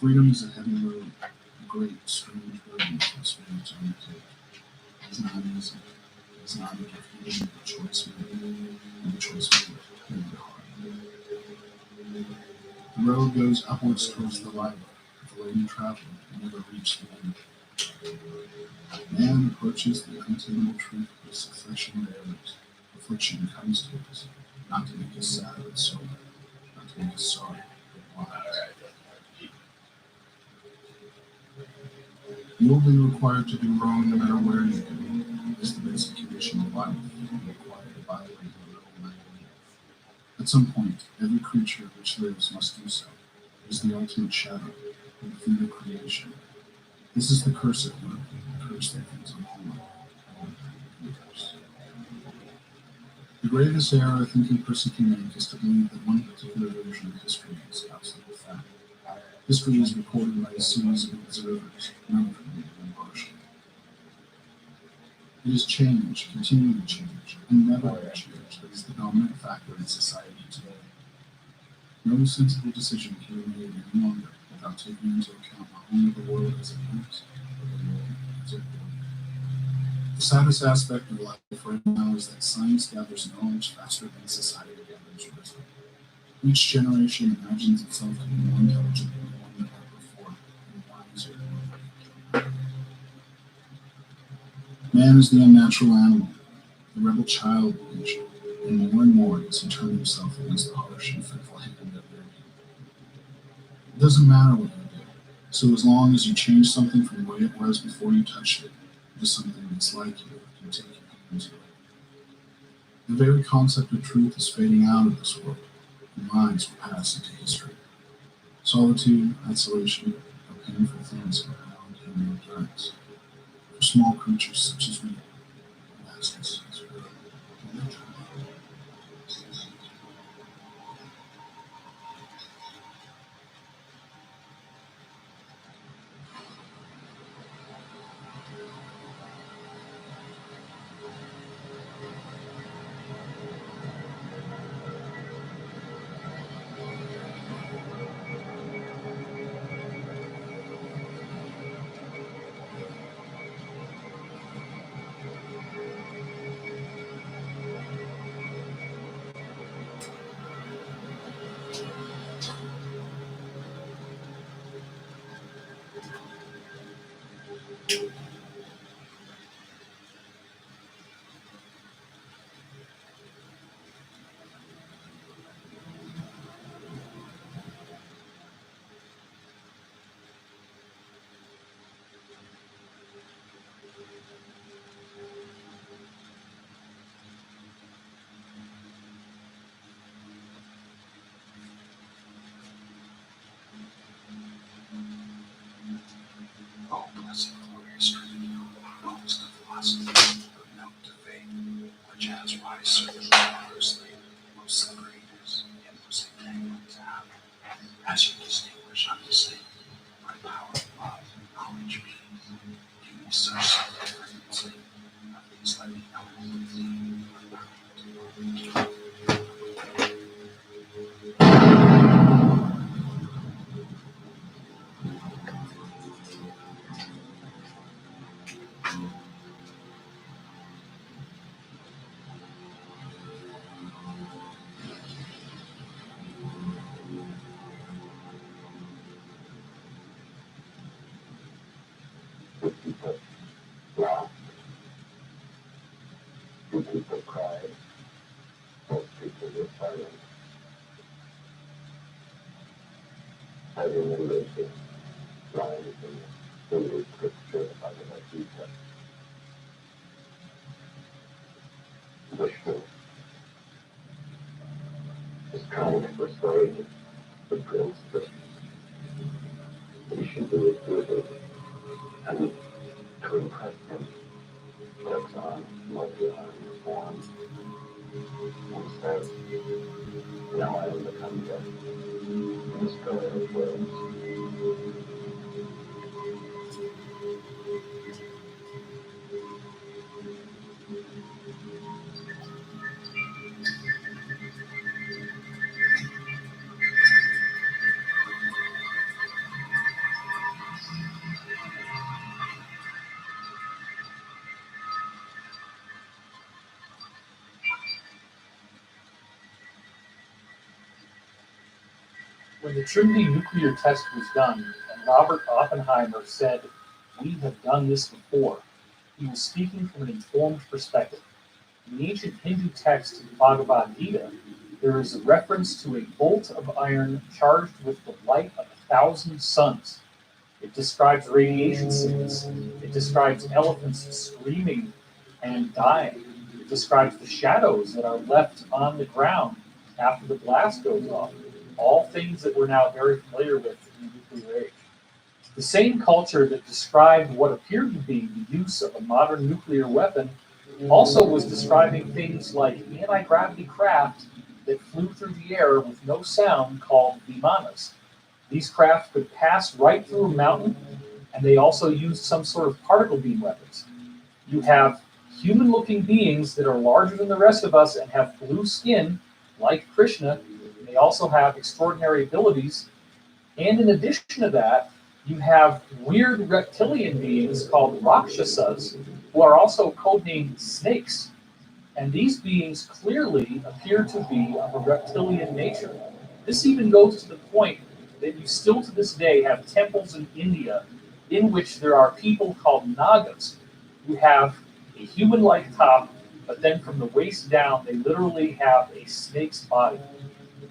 Freedom is a heavy load, a great, strange burden for the spirit to undertake. It is not easy. It is not a gift given, but a choice made, and the choice made may be hard. The road goes upwards towards the light, but the laden traveler will never reach the end. Man approaches the unattainable truth with a succession of errors. Affliction comes to us, not to make us sad and sober, not to make us sorry, but wise. You will be required to do wrong no matter where you go. This is the basic condition of life. You are required to violate your own identity. At some point, every creature which lives must do so. It is the ultimate shadow, the defeat of creation. This is the curse at work, the curse that comes on all life. The greatest error a thinking person can make is to believe that one particular version of history is absolute fact. History is recorded by a series of observers, none of whom are impartial. It is change, continuing to change, and never change that is the dominant factor in society today. No sensible decision can be made any longer without taking into account not only the world as it is, but the world as it will be. The saddest aspect of life right now is that science gathers knowledge faster than society gathers wisdom. Each generation imagines itself to be more intelligent than the one that went before, and wiser than the one. Man is the unnatural animal, the rebel child of nature, and more does he turn himself against the harsh and fitful hand of their king. It doesn't matter what you do, so as long as you change something from the way it was before you touched it to something that's like you can take your hands away. The very concept of truth is fading out of this world, and lies will pass into history. Solitude, isolation, are painful things for ground human endurance. For small creatures such as we, vastness is real. Oh, blessed glorious Trinity, most of philosophy, but no to faith, which has rise served gloriously, most separators, and most entangling to have, as you distinguish undistinct, by power of love, knowledge, peace, give me such self-differency of these like the elements of thee, laugh, and people cried, most people were silent. I remember the lines in the Hindu scripture about the Gita. Vishnu is trying to persuade the prince that he should do his duty, and to impress him, takes on multi-armed form and says, now I am become death, the destroyer of worlds. When the Trinity nuclear test was done, and Robert Oppenheimer said, "We have done this before," he was speaking from an informed perspective. In the ancient Hindu text in the Bhagavad Gita, there is a reference to a bolt of iron charged with the light of 1,000 suns. It describes radiation sickness. It describes elephants screaming and dying. It describes the shadows that are left on the ground after the blast goes off. All things that we're now very familiar with in the nuclear age. The same culture that described what appeared to be the use of a modern nuclear weapon also was describing things like anti-gravity craft that flew through the air with no sound called vimanas. These craft could pass right through a mountain, and they also used some sort of particle beam weapons. You have human-looking beings that are larger than the rest of us and have blue skin, like Krishna. And they also have extraordinary abilities. And in addition to that, you have weird reptilian beings called Rakshasas, who are also codenamed snakes. And these beings clearly appear to be of a reptilian nature. This even goes to the point that you still to this day have temples in India in which there are people called Nagas who have a human-like top, but then from the waist down, they literally have a snake's body.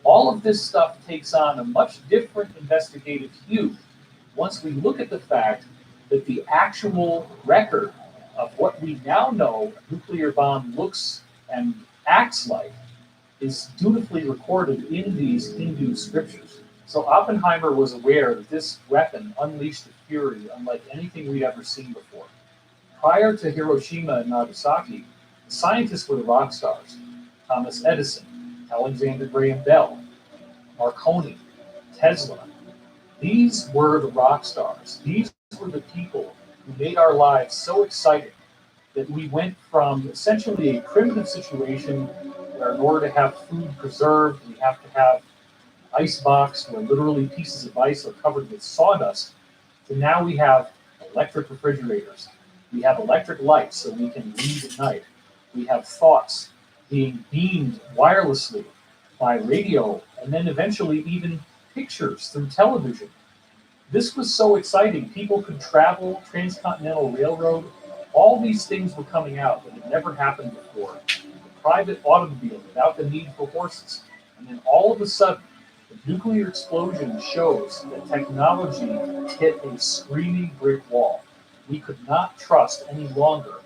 All of this stuff takes on a much different investigative hue once we look at the fact that the actual record of what we now know a nuclear bomb looks and acts like is dutifully recorded in these Hindu scriptures. So Oppenheimer was aware that this weapon unleashed a fury unlike anything we'd ever seen before. Prior to Hiroshima and Nagasaki, the scientists were the rock stars. Thomas Edison, Alexander Graham Bell, Marconi, Tesla. These were the rock stars. These were the people who made our lives so exciting that we went from essentially a primitive situation where in order to have food preserved, we have to have ice box where literally pieces of ice are covered with sawdust, to now we have electric refrigerators. We have electric lights so we can read at night. We have thoughts being beamed wirelessly by radio, and then eventually even pictures through television. This was so exciting. People could travel, transcontinental railroad. All these things were coming out that had never happened before. The private automobile without the need for horses. And then all of a sudden, the nuclear explosion shows that technology hit a screaming brick wall. We could not trust any longer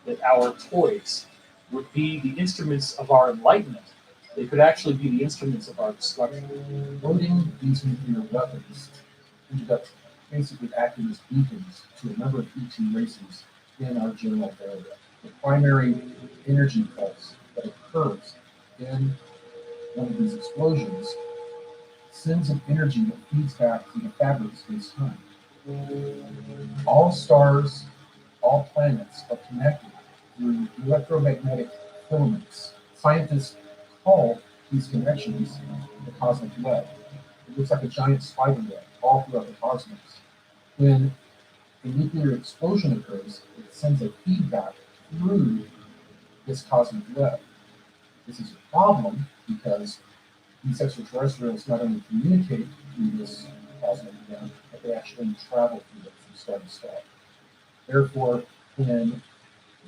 that our toys would be the instruments of our enlightenment. They could actually be the instruments of our destruction. Loading these nuclear weapons ended up basically acting as beacons to a number of ET races in our general area. The primary energy pulse that occurs in one of these explosions sends an energy that feeds back to the fabric of space-time. All stars, all planets are connected through electromagnetic filaments. Scientists call these connections the cosmic web. It looks like a giant spider web all throughout the cosmos. When a nuclear explosion occurs, it sends a feedback through this cosmic web. This is a problem because these extraterrestrials not only communicate through this cosmic web, but they actually travel through it from star to star. Therefore, when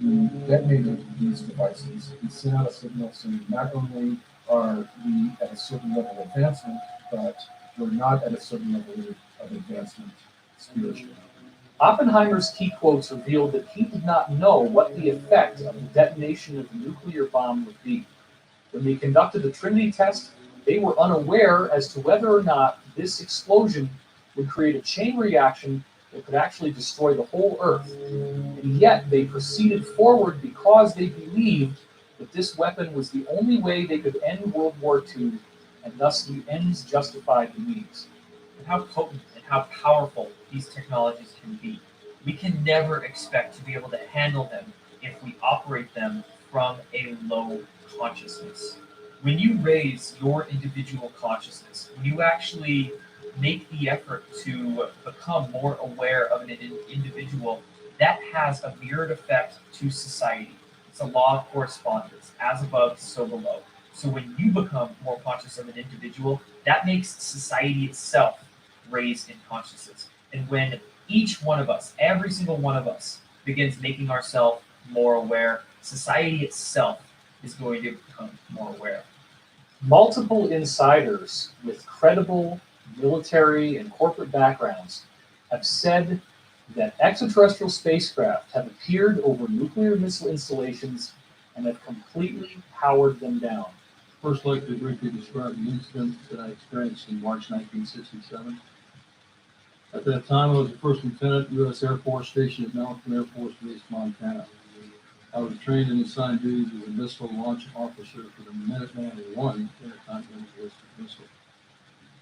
we detonated these devices, we send out a signal saying not only are we at a certain level of advancement, but we're not at a certain level of advancement spiritually. Oppenheimer's key quotes revealed that he did not know what the effect of the detonation of the nuclear bomb would be. When they conducted the Trinity test, they were unaware as to whether or not this explosion would create a chain reaction that could actually destroy the whole Earth. And yet they proceeded forward because they believed that this weapon was the only way they could end World War II, and thus the ends justified the means. And how potent and how powerful these technologies can be. We can never expect to be able to handle them if we operate them from a low consciousness. When you raise your individual consciousness, when you actually make the effort to become more aware of an individual, that has a mirrored effect to society. It's a law of correspondence, as above, so below. So when you become more conscious of an individual, that makes society itself raise in consciousness. And when each one of us, every single one of us, begins making ourselves more aware, society itself is going to become more aware. Multiple insiders with credible military and corporate backgrounds have said that extraterrestrial spacecraft have appeared over nuclear missile installations and have completely powered them down. First, I'd like to briefly describe the incident that I experienced in March 1967. At that time, I was a first lieutenant, U.S. Air Force, stationed at Malcolm Air Force Base, Montana. I was trained and assigned duties as a missile launch officer for the Minuteman I intercontinental ballistic missile.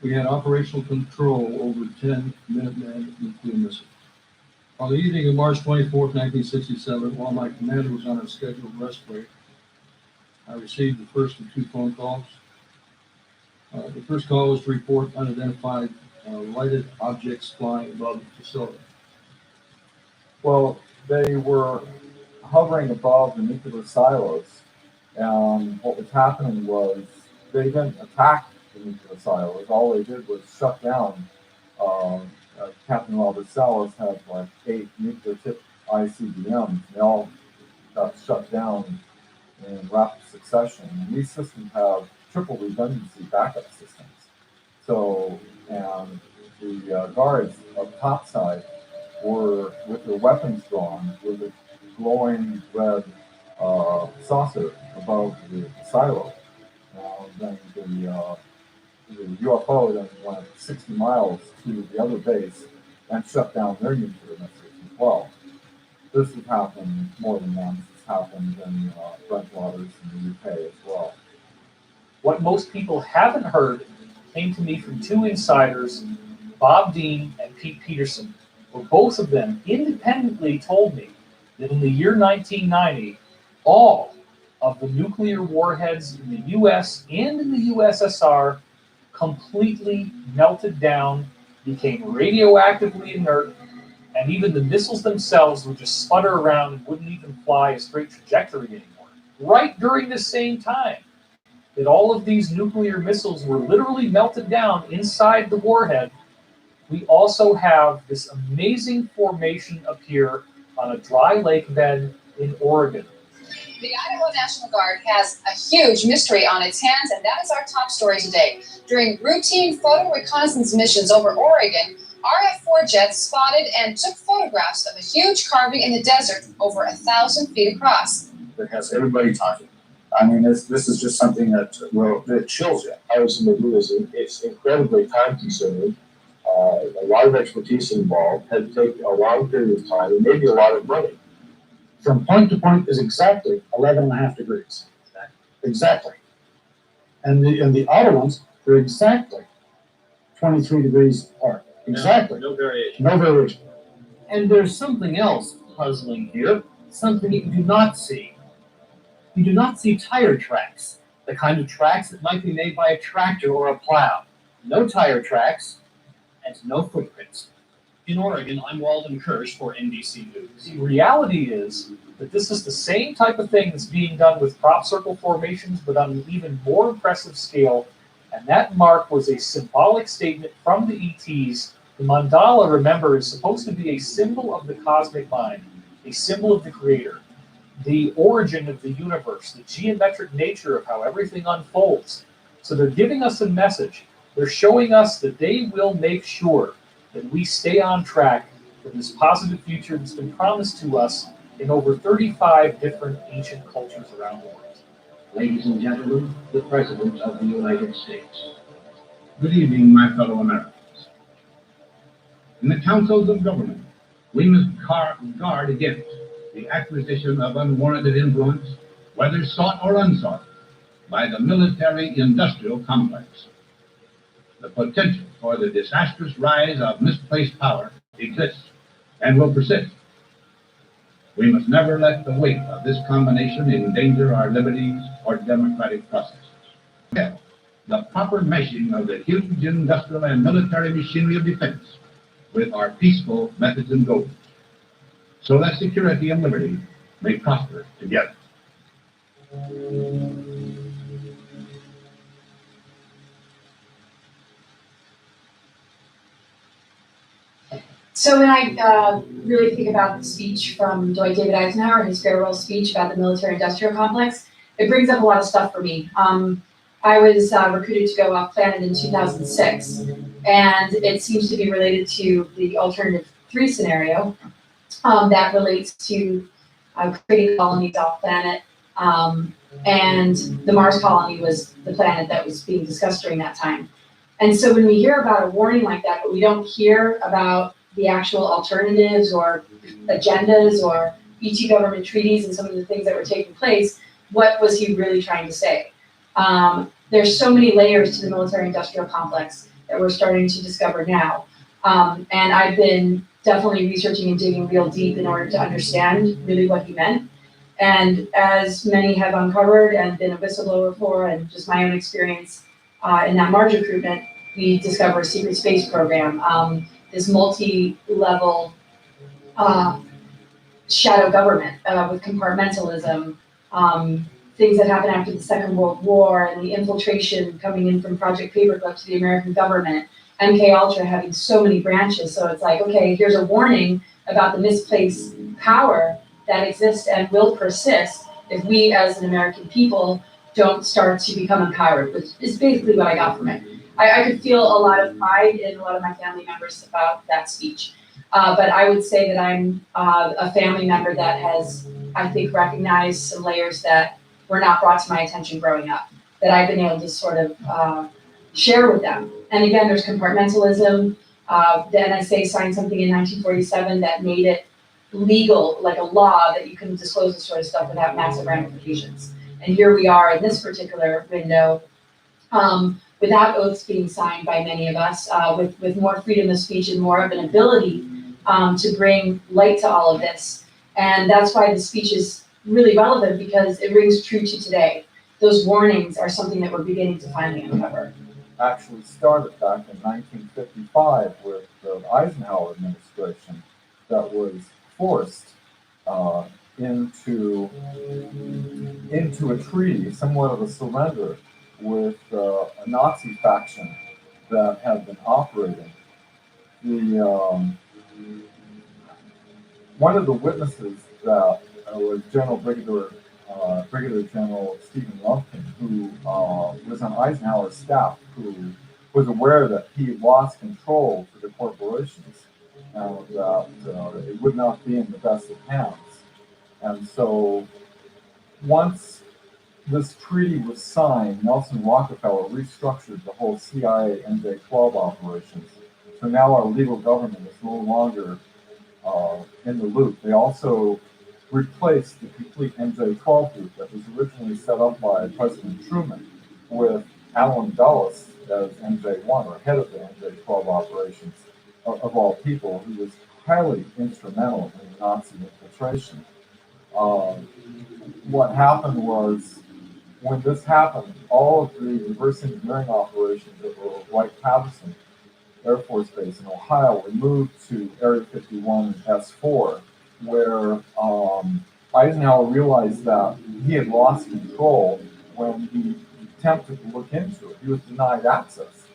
We had operational control over 10 Minuteman nuclear missiles. On the evening of March 24, 1967, while my commander was on a scheduled rest break, I received the first of two phone calls. The first call was to report unidentified lighted objects flying above the facility. Well, they were hovering above the nuclear silos, and what was happening was they didn't attack the nuclear silos. All they did was shut down. Captain Robert Salas had like 8 nuclear-tipped ICBMs. They all got shut down in rapid succession. And these systems have triple redundancy backup systems. So, and the guards up topside were with their weapons drawn with a glowing red saucer above the silo. Then the UFO then went 60 miles to the other base and shut down their nuclear missiles as well. This has happened more than once. It's happened in Brentwaters in the UK as well. What most people haven't heard came to me from two insiders, Bob Dean and Pete Peterson, where both of them independently told me that in the year 1990, all of the nuclear warheads in the US and in the USSR completely melted down, became radioactively inert, and even the missiles themselves would just sputter around and wouldn't even fly a straight trajectory anymore. Right during the same time that all of these nuclear missiles were literally melted down inside the warhead, we also have this amazing formation appear on a dry lake bed in Oregon. The Idaho National Guard has a huge mystery on its hands, and that is our top story today. During routine photo reconnaissance missions over Oregon, RF-4 jets spotted and took photographs of a huge carving in the desert over 1,000 feet across. That has everybody talking. I mean, this is just something that chills you. How somebody do this? It's incredibly time-consuming. A lot of expertise involved. Had to take a long period of time and maybe a lot of money. From point to point is exactly 11.5 degrees. Exactly. And the other ones are exactly 23 degrees apart. Exactly. No variation. No variation. And there's something else puzzling here, something you do not see. You do not see tire tracks, the kind of tracks that might be made by a tractor or a plow. No tire tracks and no footprints. In Oregon, I'm Walden Kirsch for NBC News. The reality is that this is the same type of thing that's being done with crop circle formations, but on an even more impressive scale. And that mark was a symbolic statement from the ETs. The mandala, remember, is supposed to be a symbol of the cosmic mind, a symbol of the creator, the origin of the universe, the geometric nature of how everything unfolds. So they're giving us a message. They're showing us that they will make sure that we stay on track for this positive future that's been promised to us in over 35 different ancient cultures around the world. Ladies and gentlemen, the President of the United States. Good evening, my fellow Americans. In the councils of government, we must guard against the acquisition of unwarranted influence, whether sought or unsought, by the military-industrial complex. The potential for the disastrous rise of misplaced power exists and will persist. We must never let the weight of this combination endanger our liberties or democratic processes. Yet, the proper meshing of the huge industrial and military machinery of defense with our peaceful methods and goals, so that security and liberty may prosper together. So when I really think about the speech from Dwight David Eisenhower, his farewell speech about the military-industrial complex, it brings up a lot of stuff for me. I was recruited to go off planet in 2006, and it seems to be related to the alternative 3 scenario that relates to creating colonies off planet. And the Mars colony was the planet that was being discussed during that time. And so when we hear about a warning like that, but we don't hear about the actual alternatives or agendas or ET government treaties and some of the things that were taking place, what was he really trying to say? There's so many layers to the military-industrial complex that we're starting to discover now. And I've been definitely researching and digging real deep in order to understand really what he meant. And as many have uncovered and been a whistleblower for, and just my own experience in that Mars recruitment, we discovered a secret space program, this multi-level shadow government with compartmentalism, things that happened after the Second World War, and the infiltration coming in from Project Paperclip to the American government, MK Ultra having so many branches. So it's like, okay, here's a warning about the misplaced power that exists and will persist if we as an American people don't start to become empowered, which is basically what I got from it. I could feel a lot of pride in a lot of my family members about that speech. But I would say that I'm a family member that has, I think, recognized some layers that were not brought to my attention growing up, that I've been able to sort of share with them. And again, there's compartmentalism. The NSA signed something in 1947 that made it legal, like a law, that you couldn't disclose this sort of stuff without massive ramifications. And here we are in this particular window, without oaths being signed by many of us, with more freedom of speech and more of an ability to bring light to all of this. And that's why the speech is really relevant, because it rings true to today. Those warnings are something that we're beginning to finally uncover. Actually started back in 1955 with the Eisenhower administration that was forced into a treaty, somewhat of a surrender, with a Nazi faction that had been operating. One of the witnesses that was Brigadier General Stephen Lumpkin, who was on Eisenhower's staff, who was aware that he lost control for the corporations and that it would not be in the best of hands. And so once this treaty was signed, Nelson Rockefeller restructured the whole CIA MJ-12 operations. So now our legal government is no longer in the loop. They also replaced the complete MJ-12 group that was originally set up by President Truman with Allen Dulles as MJ-1, or head of the MJ-12 operations, of all people, who was highly instrumental in the Nazi infiltration. What happened was, when this happened, all of the reverse engineering operations that were at Wright-Patterson Air Force Base in Ohio were moved to Area 51 S4, where Eisenhower realized that he had lost control when he attempted to look into it. He was denied access.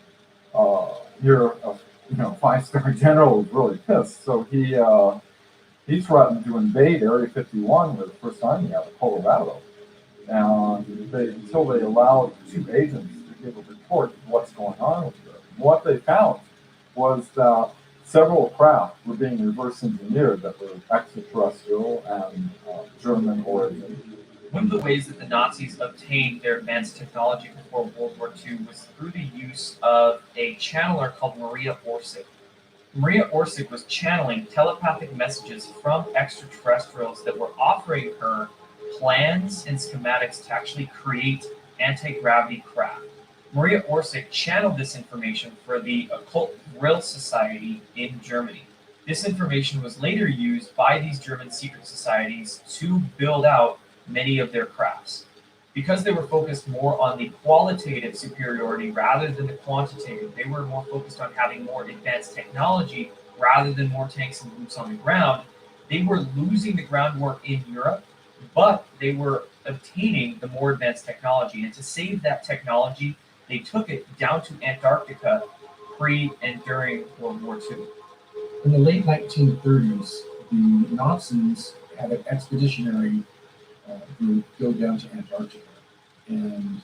Here, a five-star general was really pissed, so he threatened to invade Area 51 with the First Army out of Colorado. And until they allowed 2 agents to give a report of what's going on with it. What they found was that several craft were being reverse engineered that were extraterrestrial and German origin. One of the ways that the Nazis obtained their advanced technology before World War II was through the use of a channeler called Maria Orsic. Maria Orsic was channeling telepathic messages from extraterrestrials that were offering her plans and schematics to actually create anti-gravity craft. Maria Orsic channeled this information for the Occult Grill Society in Germany. This information was later used by these German secret societies to build out many of their crafts. Because they were focused more on the qualitative superiority rather than the quantitative, they were more focused on having more advanced technology rather than more tanks and boots on the ground. They were losing the groundwork in Europe, but they were obtaining the more advanced technology. And to save that technology, they took it down to Antarctica pre and during World War II. In the late 1930s, the Nazis had an expeditionary group go down to Antarctica, and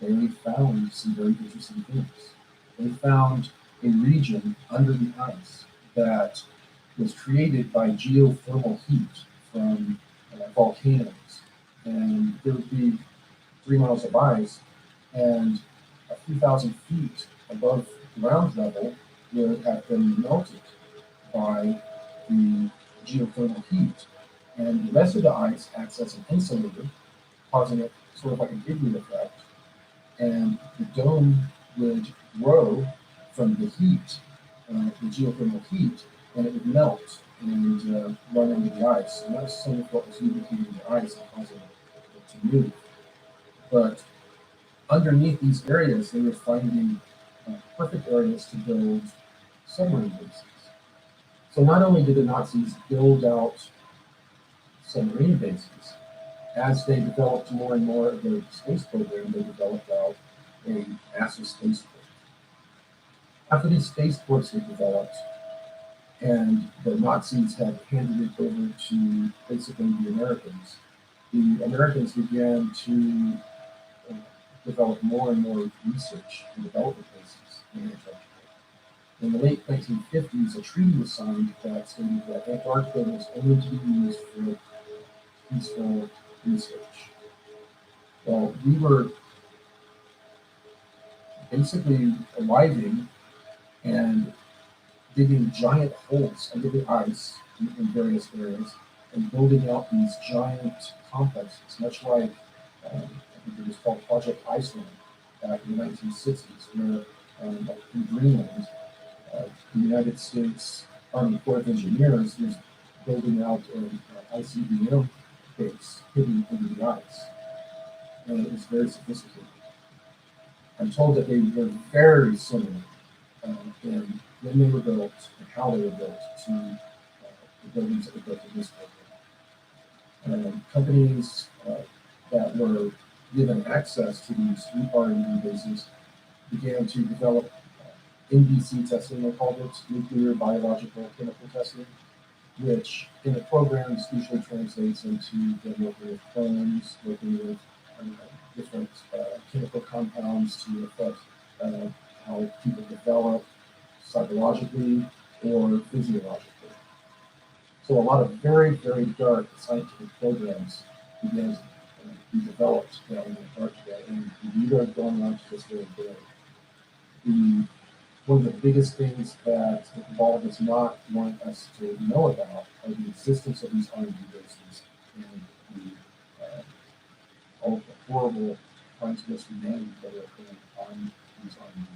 they found some very interesting things. They found a region under the ice that was created by geothermal heat from volcanoes. And there would be 3 miles of ice, and a few thousand feet above ground level would have been melted by the geothermal heat. And the rest of the ice acts as an insulator, causing it sort of like an igloo effect. And the dome would grow from the heat, the geothermal heat, and it would melt and run into the ice. And that's some of what was lubricating the ice and causing it to move. But underneath these areas, they were finding perfect areas to build submarine bases. So not only did the Nazis build out submarine bases, as they developed more and more of their space program, they developed out a massive spaceport. After these spaceports were developed, and the Nazis had handed it over to basically the Americans began to develop more and more research and development bases in Antarctica. In the late 1950s, a treaty was signed that stated that Antarctica was only to be used for peaceful research. Well, we were basically arriving and digging giant holes under the ice in various areas and building out these giant complexes, much like I think it was called Project Iceland back in the 1960s, where in Greenland, the United States Army Corps of Engineers was building out an ICBM base hidden under the ice. And it was very sophisticated. I'm told that they were very similar in when they were built and how they were built to the buildings that were built in this program. Companies that were given access to these R&D bases began to develop NBC testing, they called it, nuclear, biological, chemical testing, which in the programs usually translates into them working with clones, working with different chemical compounds to affect how people develop psychologically or physiologically. So a lot of very, very dark scientific programs began to be developed down in Antarctica, and we are going on to this very day. One of the biggest things that the cabal does not want us to know about are the existence of these R&D bases and all of the horrible crimes against humanity that are occurring on these R&D bases.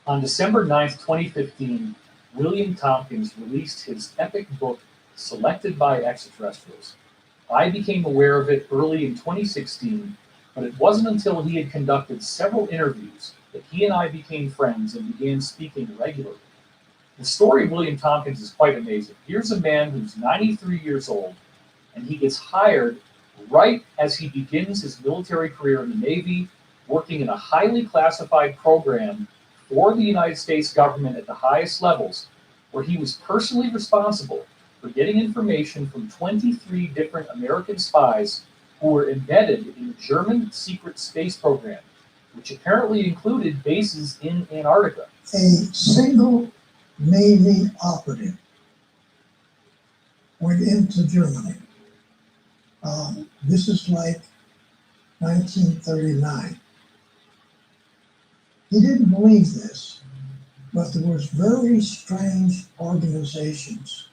On December 9th, 2015, William Tompkins released his epic book, Selected by Extraterrestrials. I became aware of it early in 2016, but it wasn't until he had conducted several interviews that he and I became friends and began speaking regularly. The story of William Tompkins is quite amazing. Here's a man who's 93 years old, and he gets hired right as he begins his military career in the Navy, working in a highly classified program for the United States government at the highest levels, where he was personally responsible for getting information from 23 different American spies who were embedded in the German secret space program, which apparently included bases in Antarctica. A single Navy operative went into Germany. This is like 1939. He didn't believe this, but there was very strange organizations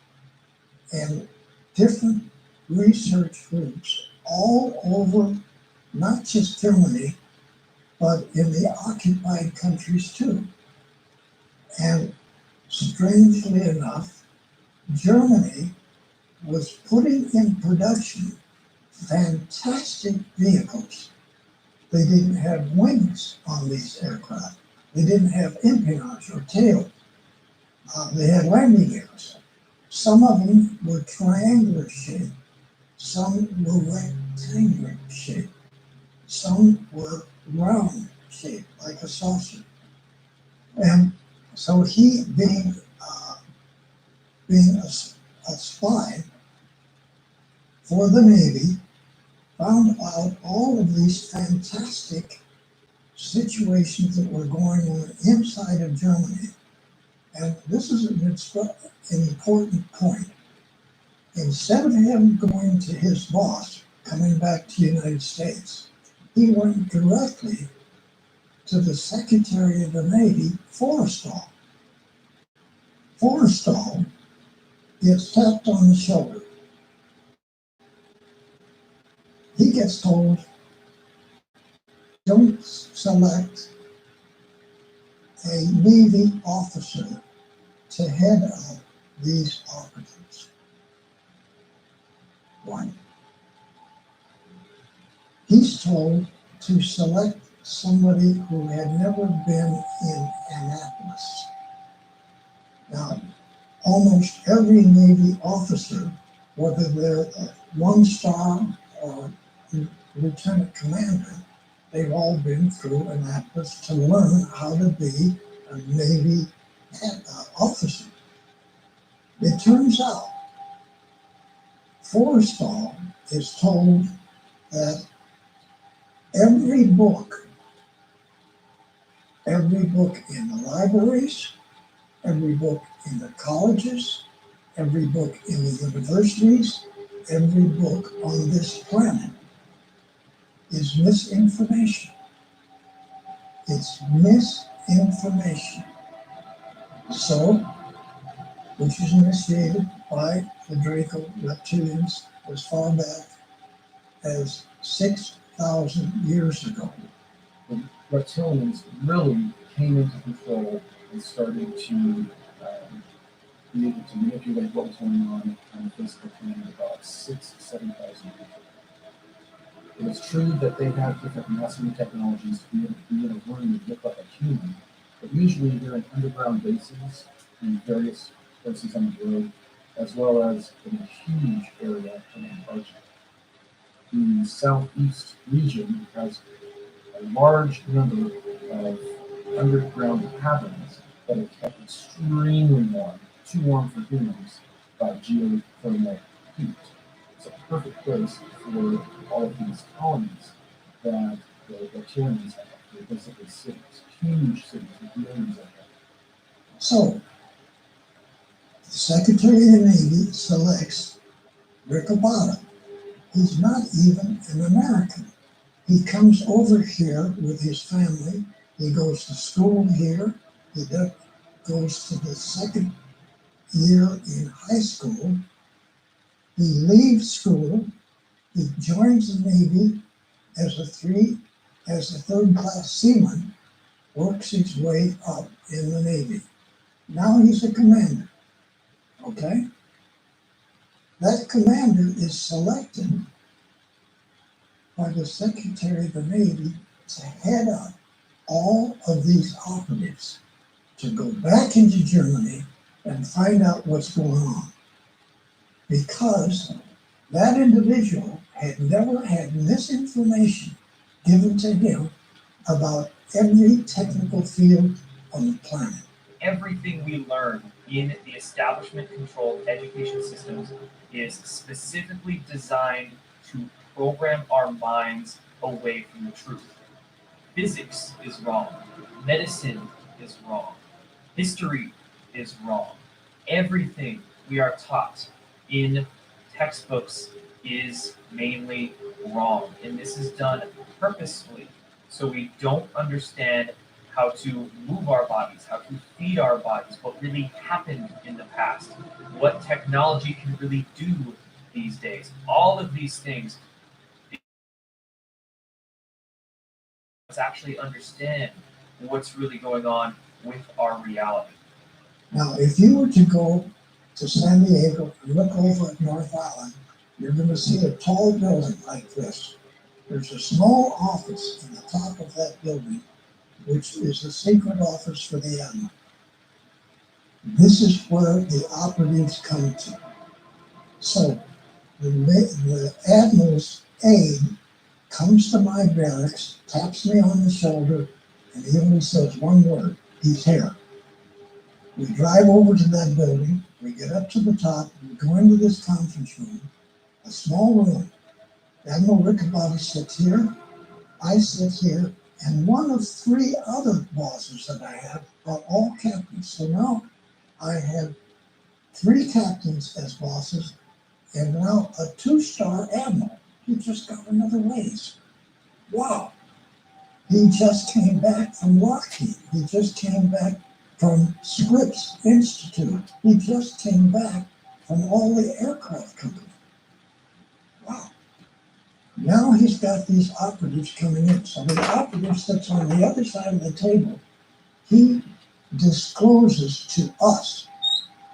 and different research groups all over, not just Germany, but in the occupied countries too. And strangely enough, Germany was putting in production fantastic vehicles. They didn't have wings on these aircraft. They didn't have empennage or tail. They had landing gears. Some of them were triangular shaped. Some were rectangular shaped. Some were round shaped, like a saucer. And So he, being a spy for the Navy, found out all of these fantastic situations that were going on inside of Germany. And this is an important point. Instead of him going to his boss, coming back to the United States, he went directly to the Secretary of the Navy, Forrestal. Forrestal gets tapped on the shoulder. He gets told, don't select a Navy officer to head up these operatives. Why? He's told to select somebody who had never been in Annapolis. Now, almost every Navy officer, whether they're a 1-star or lieutenant commander, they've all been through Annapolis to learn how to be a Navy officer. It turns out Forrestal is told that every book in the libraries, every book in the colleges, every book in the universities, every book on this planet is misinformation. It's misinformation. So, which is initiated by the Draco reptilians as far back as 6,000 years ago. The reptilians really came into control and started to be able to manipulate what was going on the physical planet about 6,000 to 7,000 years ago. It is true that they have different massively technologies to be able to be in a room and look like a human, but usually they're in underground bases in various places on the globe, as well as in a huge area in Antarctica. The southeast region has a large number of underground cabins that are kept extremely warm, too warm for humans, by geothermal heat. It's a perfect place for all of these colonies that the reptilians have. They're basically cities, huge cities with millions of them. So, the Secretary of the Navy selects Rick Obata. He's not even an American. He comes over here with his family. He goes to school here. He goes to the second year in high school. He leaves school. He joins the Navy as a third-class seaman, works his way up in the Navy. Now he's a commander, okay? That commander is selected by the Secretary of the Navy to head up all of these operatives to go back into Germany and find out what's going on. Because that individual had never had misinformation given to him about every technical field on the planet. Everything we learn in the establishment-controlled education systems is specifically designed to program our minds away from the truth. Physics is wrong. Medicine is wrong. History is wrong. Everything we are taught in textbooks is mainly wrong. And this is done purposefully so we don't understand how to move our bodies, how to feed our bodies, what really happened in the past, what technology can really do these days. All of these things, let's actually understand what's really going on with our reality. Now, if you were to go to San Diego and look over at North Island, you're going to see a tall building like this. There's a small office in the top of that building, which is the secret office for the Admiral. This is where the operatives come to. So the Admiral's aide comes to my barracks, taps me on the shoulder, and he only says one word: he's here. We drive over to that building, we get up to the top, we go into this conference room, a small room. Admiral Rickabotta sits here, I sit here, and one of three other bosses that I have are all captains. So now I have three captains as bosses, and now a 2-star admiral. He just got another raise. Wow. He just came back from Lockheed. He just came back from Scripps Institute. He just came back from all the aircraft companies. Wow. Now he's got these operatives coming in. So the operative sits on the other side of the table. He discloses to us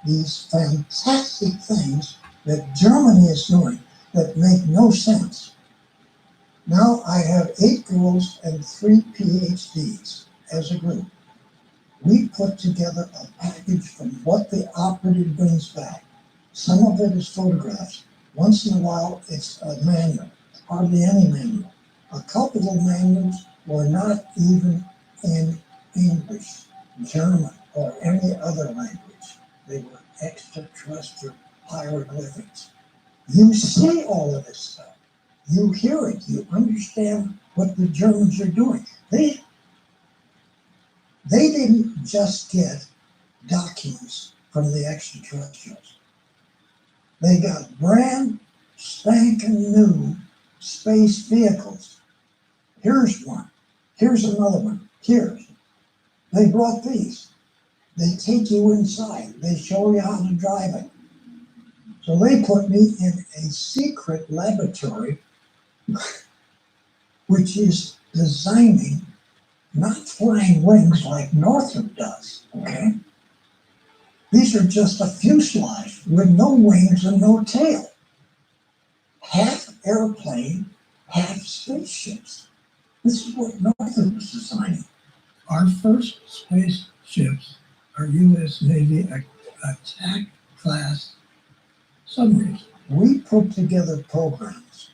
these fantastic things that Germany is doing that make no sense. Now I have 8 girls and 3 PhDs as a group. We put together a package from what the operative brings back. Some of it is photographs. Once in a while, it's a manual, hardly any manual. A couple of manuals were not even in English, German, or any other language. They were extraterrestrial hieroglyphics. You see all of this stuff. You hear it. You understand what the Germans are doing. They didn't just get documents from the extraterrestrials. They got brand spanking new space vehicles. Here's one. Here's another one. Here's. They brought these. They take you inside. They show you how to drive it. So they put me in a secret laboratory, which is designing not flying wings like Northrop does, okay? These are just a fuselage with no wings and no tail. Half airplane, half spaceships. This is what Northrop was designing. Our first spaceships are U.S. Navy attack class submarines. We put together programs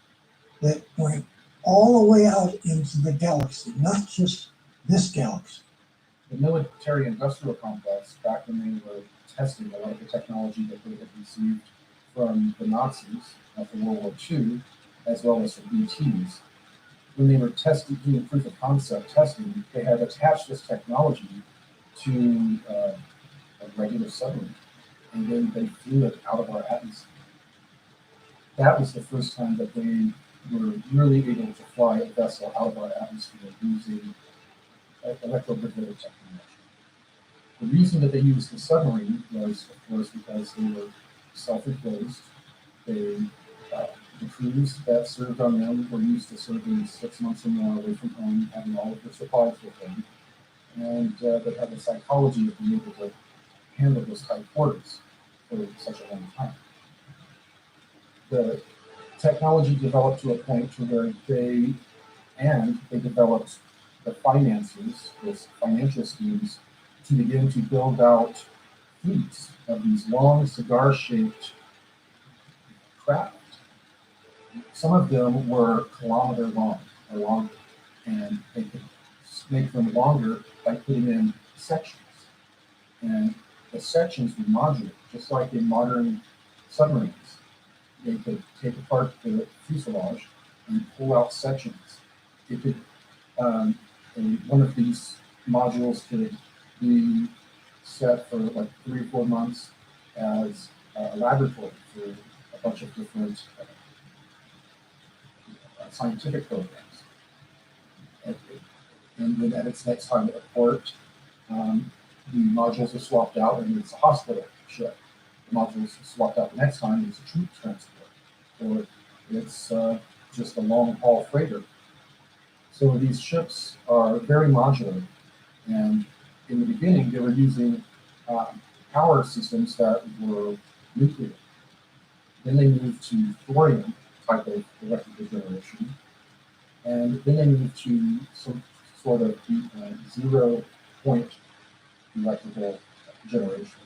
that went all the way out into the galaxy, not just this galaxy. The military-industrial complex, back when they were testing a lot of the technology that they had received from the Nazis after World War II, as well as from ETs, when they were doing proof of concept testing, they had attached this technology to a regular submarine, and then they flew it out of our atmosphere. That was the first time that they were really able to fly a vessel out of our atmosphere using electromagnetic technology. The reason that they used the submarine was, of course, because they were self-enclosed. The crews that served on them were used to serving 6 months or more away from home, having all of their supplies with them, and that had the psychology of being able to handle those tight quarters for such a long time. The technology developed to a point to where they developed the finances, this financial schemes, to begin to build out fleets of these long cigar-shaped craft. Some of them were kilometer long or longer, and they could make them longer by putting in sections. And the sections were modular, just like in modern submarines. They could take apart the fuselage and pull out sections. It could, one of these modules could be set for like 3 or 4 months as a laboratory for a bunch of different scientific programs. And then at its next time at port, the modules are swapped out and it's a hospital ship. The modules are swapped out the next time, it's a troop transport, or it's just a long haul freighter. So these ships are very modular, and in the beginning they were using power systems that were nuclear. Then they moved to thorium type of electrical generation, and then they moved to some sort of 0-point electrical generation.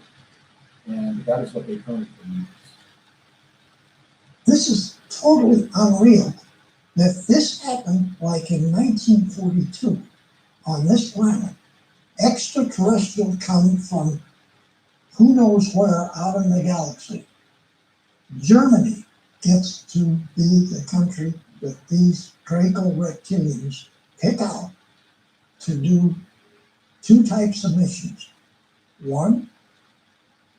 And that is what they currently use. This is totally unreal that this happened like in 1942 on this planet. Extraterrestrial come from who knows where out in the galaxy. Germany gets to be the country that these Draco reptilians pick out to do two types of missions. One,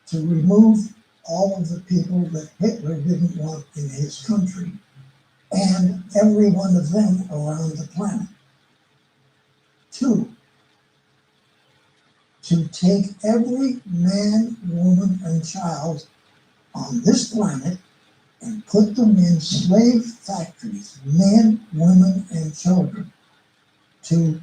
to remove all of the people that Hitler didn't want in his country, and every one of them around the planet. Two, to take every man, woman, and child on this planet and put them in slave factories, men, women, and children, to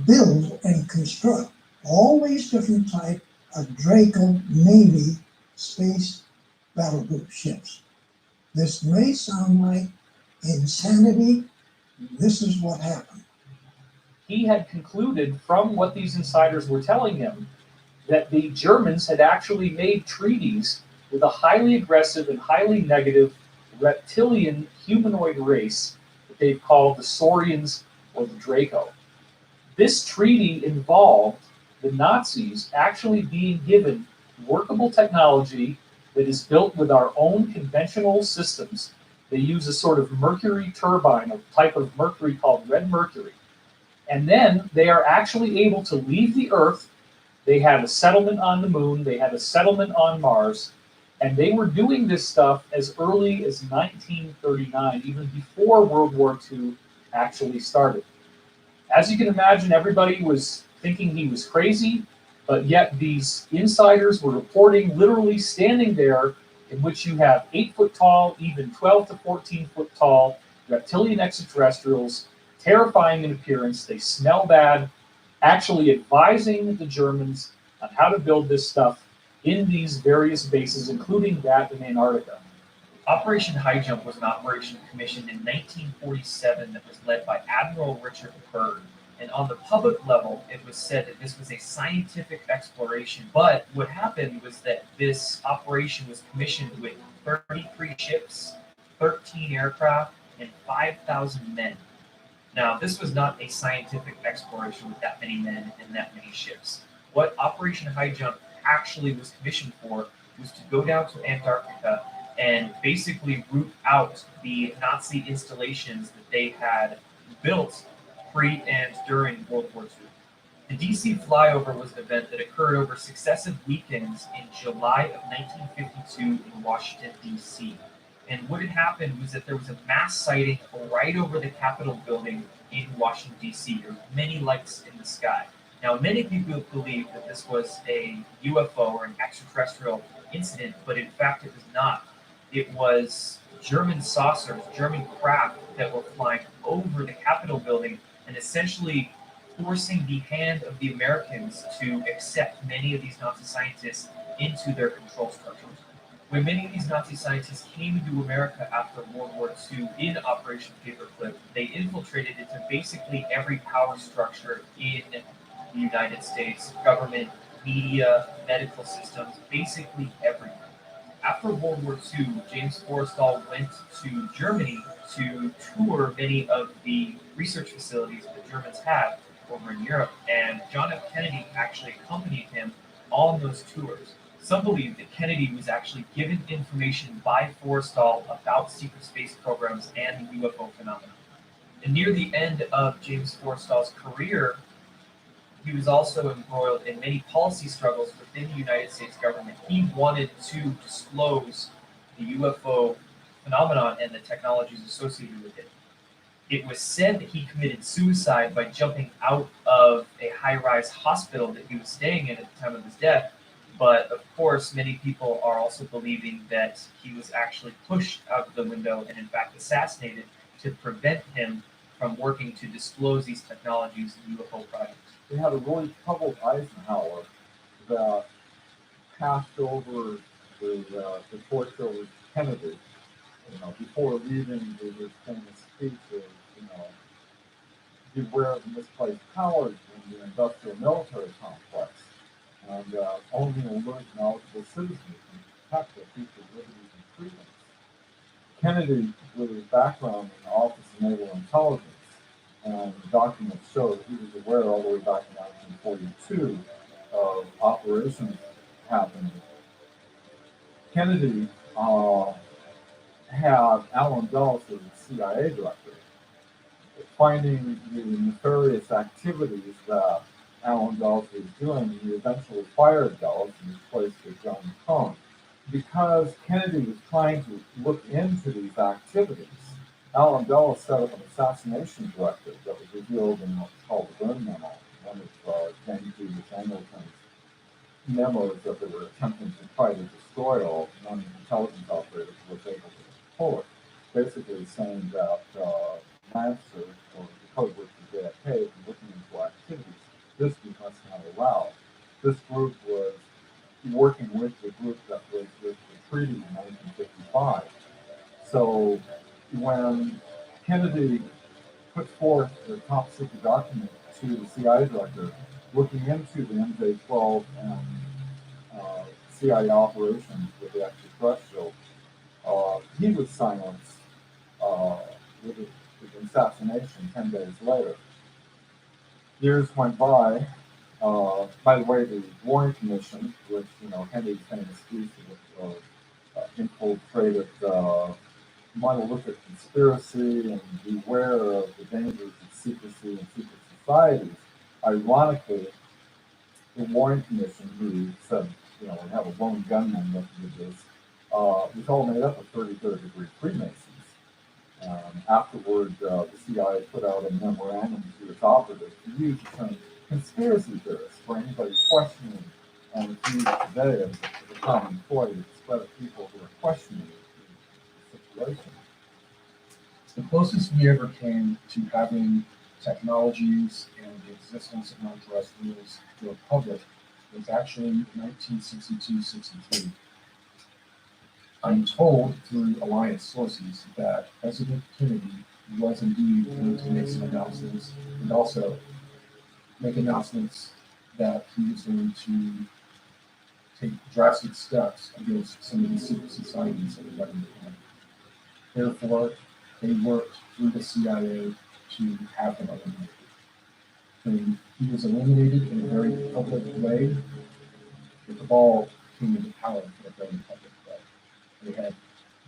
build and construct all these different types of Draco Navy space battle group ships. This may sound like insanity. This is what happened. He had concluded from what these insiders were telling him that the Germans had actually made treaties with a highly aggressive and highly negative reptilian humanoid race that they've called the Saurians or the Draco. This treaty involved the Nazis actually being given workable technology that is built with our own conventional systems. They use a sort of mercury turbine, a type of mercury called red mercury. And then they are actually able to leave the Earth. They had a settlement on the moon, they had a settlement on Mars, and they were doing this stuff as early as 1939, even before World War II actually started. As you can imagine, everybody was thinking he was crazy, but yet these insiders were reporting literally standing there, in which you have 8-foot tall, even 12 to 14-foot tall reptilian extraterrestrials, terrifying in appearance. They smell bad, actually advising the Germans on how to build this stuff in these various bases, including that in Antarctica. Operation High Jump was an operation commissioned in 1947 that was led by Admiral Richard Byrd. And on the public level, it was said that this was a scientific exploration. But what happened was that this operation was commissioned with 33 ships, 13 aircraft, and 5,000 men. Now, this was not a scientific exploration with that many men and that many ships. What Operation High Jump actually was commissioned for was to go down to Antarctica and basically root out the Nazi installations that they had built pre and during World War II. The DC flyover was an event that occurred over successive weekends in July of 1952 in Washington, D.C. And what had happened was that there was a mass sighting right over the Capitol building in Washington, D.C. There were many lights in the sky. Now, many people believe that this was a UFO or an extraterrestrial incident, but in fact it was not. It was German saucers, German craft that were flying over the Capitol building and essentially forcing the hand of the Americans to accept many of these Nazi scientists into their control structures. When many of these Nazi scientists came to America after World War II in Operation Paperclip, they infiltrated into basically every power structure in the United States, government, media, medical systems, basically everything. After World War II, James Forrestal went to Germany to tour many of the research facilities that the Germans had over in Europe, and John F. Kennedy actually accompanied him on those tours. Some believe that Kennedy was actually given information by Forrestal about secret space programs and the UFO phenomenon. And near the end of James Forrestal's career, he was also embroiled in many policy struggles within the United States government. He wanted to disclose the UFO phenomenon and the technologies associated with it. It was said that he committed suicide by jumping out of a high-rise hospital that he was staying in at the time of his death. But of course, many people are also believing that he was actually pushed out of the window and in fact assassinated to prevent him from working to disclose these technologies and UFO projects. We had a really troubled Eisenhower that passed over the torch over to Kennedy. Before leaving his famous speech of, beware of the misplaced powers in the industrial military complex, and only alert knowledgeable citizens can protect their future liberties and freedoms. Kennedy, with his background in the Office of Naval Intelligence, and the documents show that he was aware all the way back in 1942 of operations happening, Kennedy had Alan Dulles as the CIA director. Finding the nefarious activities that Alan Dulles was doing, he eventually fired Dulles and replaced with John McCone. Because Kennedy was trying to look into these activities, Alan Dulles set up an assassination directive that was revealed in what's called the Byrne Memo, one of James D. Angleton's memos that they were attempting to try to destroy all non-intelligence operators who was able to pull it. Basically saying that Lancer, or the code which is JFK, is looking into activities this we must not allow. This group was working with the group that was with the treaty in 1955. So when Kennedy put forth the top secret document to the CIA director looking into the MJ-12 and CIA operations with the extraterrestrial, he was silenced with the assassination 10 days later. Years went by. By the way, the Warren Commission, which, Kennedy's famous speech of infiltrated monolithic conspiracy and beware of the dangers of secrecy and secret societies. Ironically, the Warren Commission, who said, we have a lone gunman that did this, was all made up of 33rd degree Freemasons. Afterward, the CIA put out a memorandum to its operatives to use the term conspiracy theorists for anybody questioning, and it's used today as a common ploy to discredit people who are questioning the situation. The closest we ever came to having technologies and the existence of non-terrestrials go public was actually 1962-63. I'm told through Alliance sources that President Kennedy was indeed going to make some announcements, and also make announcements that he was going to take drastic steps against some of the secret societies that were running the country. Therefore, they worked through the CIA to have him eliminated. And he was eliminated in a very public way. The cabal came into power in a very public way. They had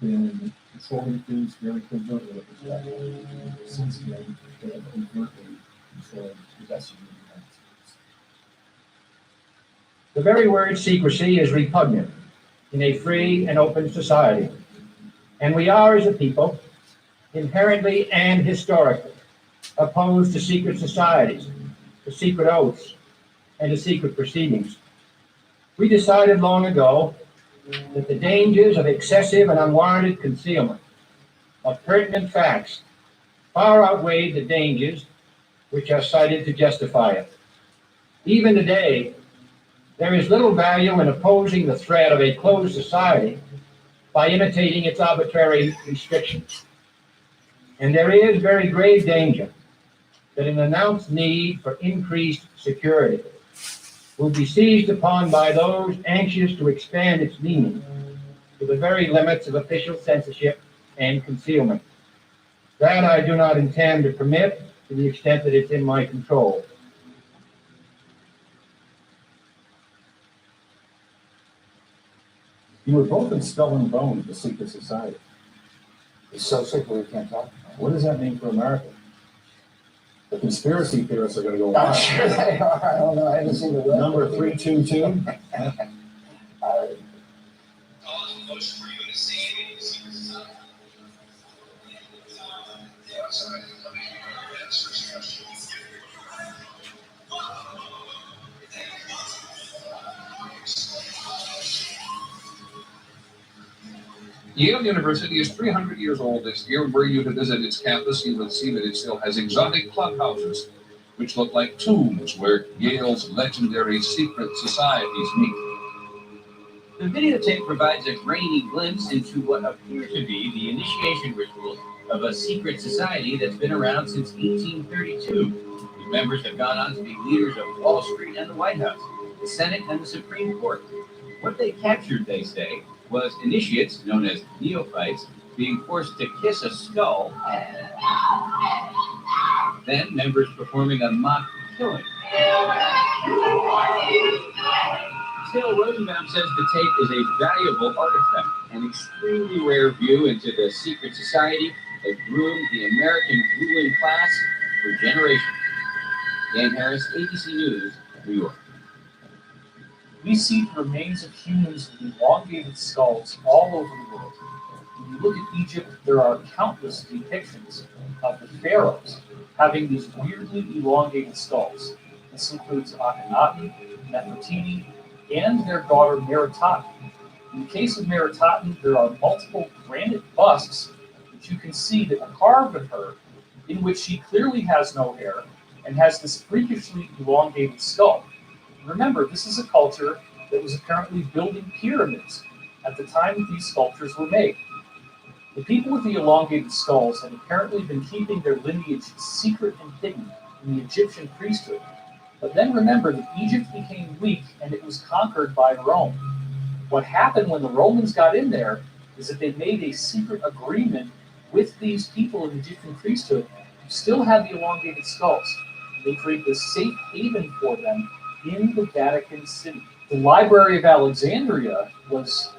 been controlling things very covertly at this time. Since then, they have overtly controlled the destiny of the United States. The very word secrecy is repugnant in a free and open society. And we are, as a people, inherently and historically opposed to secret societies, to secret oaths, and to secret proceedings. We decided long ago that the dangers of excessive and unwarranted concealment of pertinent facts far outweighed the dangers which are cited to justify it. Even today, there is little value in opposing the threat of a closed society by imitating its arbitrary restrictions. And there is very grave danger that an announced need for increased security will be seized upon by those anxious to expand its meaning to the very limits of official censorship and concealment. That I do not intend to permit to the extent that it's in my control. You were both in Skull and Bones, the secret society. It's so sick we can't talk about it. What does that mean for America? The conspiracy theorists are going to go wild. I'm sure they are. I don't know. I haven't seen the web. Number 322. Yale University is 300 years old this year, and were you to visit its campus, you will see that it still has exotic clubhouses, which look like tombs where Yale's legendary secret societies meet. The videotape provides a grainy glimpse into what appear to be the initiation rituals of a secret society that's been around since 1832. The members have gone on to be leaders of Wall Street and the White House, the Senate and the Supreme Court. What they captured, they say, was initiates, known as neophytes, being forced to kiss a skull, then members performing a mock killing. Till Rosenbaum says the tape is a valuable artifact, an extremely rare view into the secret society that groomed the American ruling class for generations. Dan Harris, ABC News, New York. We see the remains of humans with elongated skulls all over the world. When you look at Egypt, there are countless depictions of the pharaohs having these weirdly elongated skulls. This includes Akhenaten, Nefertiti, and their daughter Meritaten. In the case of Meritaten, there are multiple granite busts that you can see that are carved of her, in which she clearly has no hair and has this freakishly elongated skull. Remember, this is a culture that was apparently building pyramids at the time that these sculptures were made. The people with the elongated skulls had apparently been keeping their lineage secret and hidden in the Egyptian priesthood. But then remember that Egypt became weak and it was conquered by Rome. What happened when the Romans got in there is that they made a secret agreement with these people in the Egyptian priesthood who still had the elongated skulls. They created this safe haven for them in the Vatican City. The Library of Alexandria was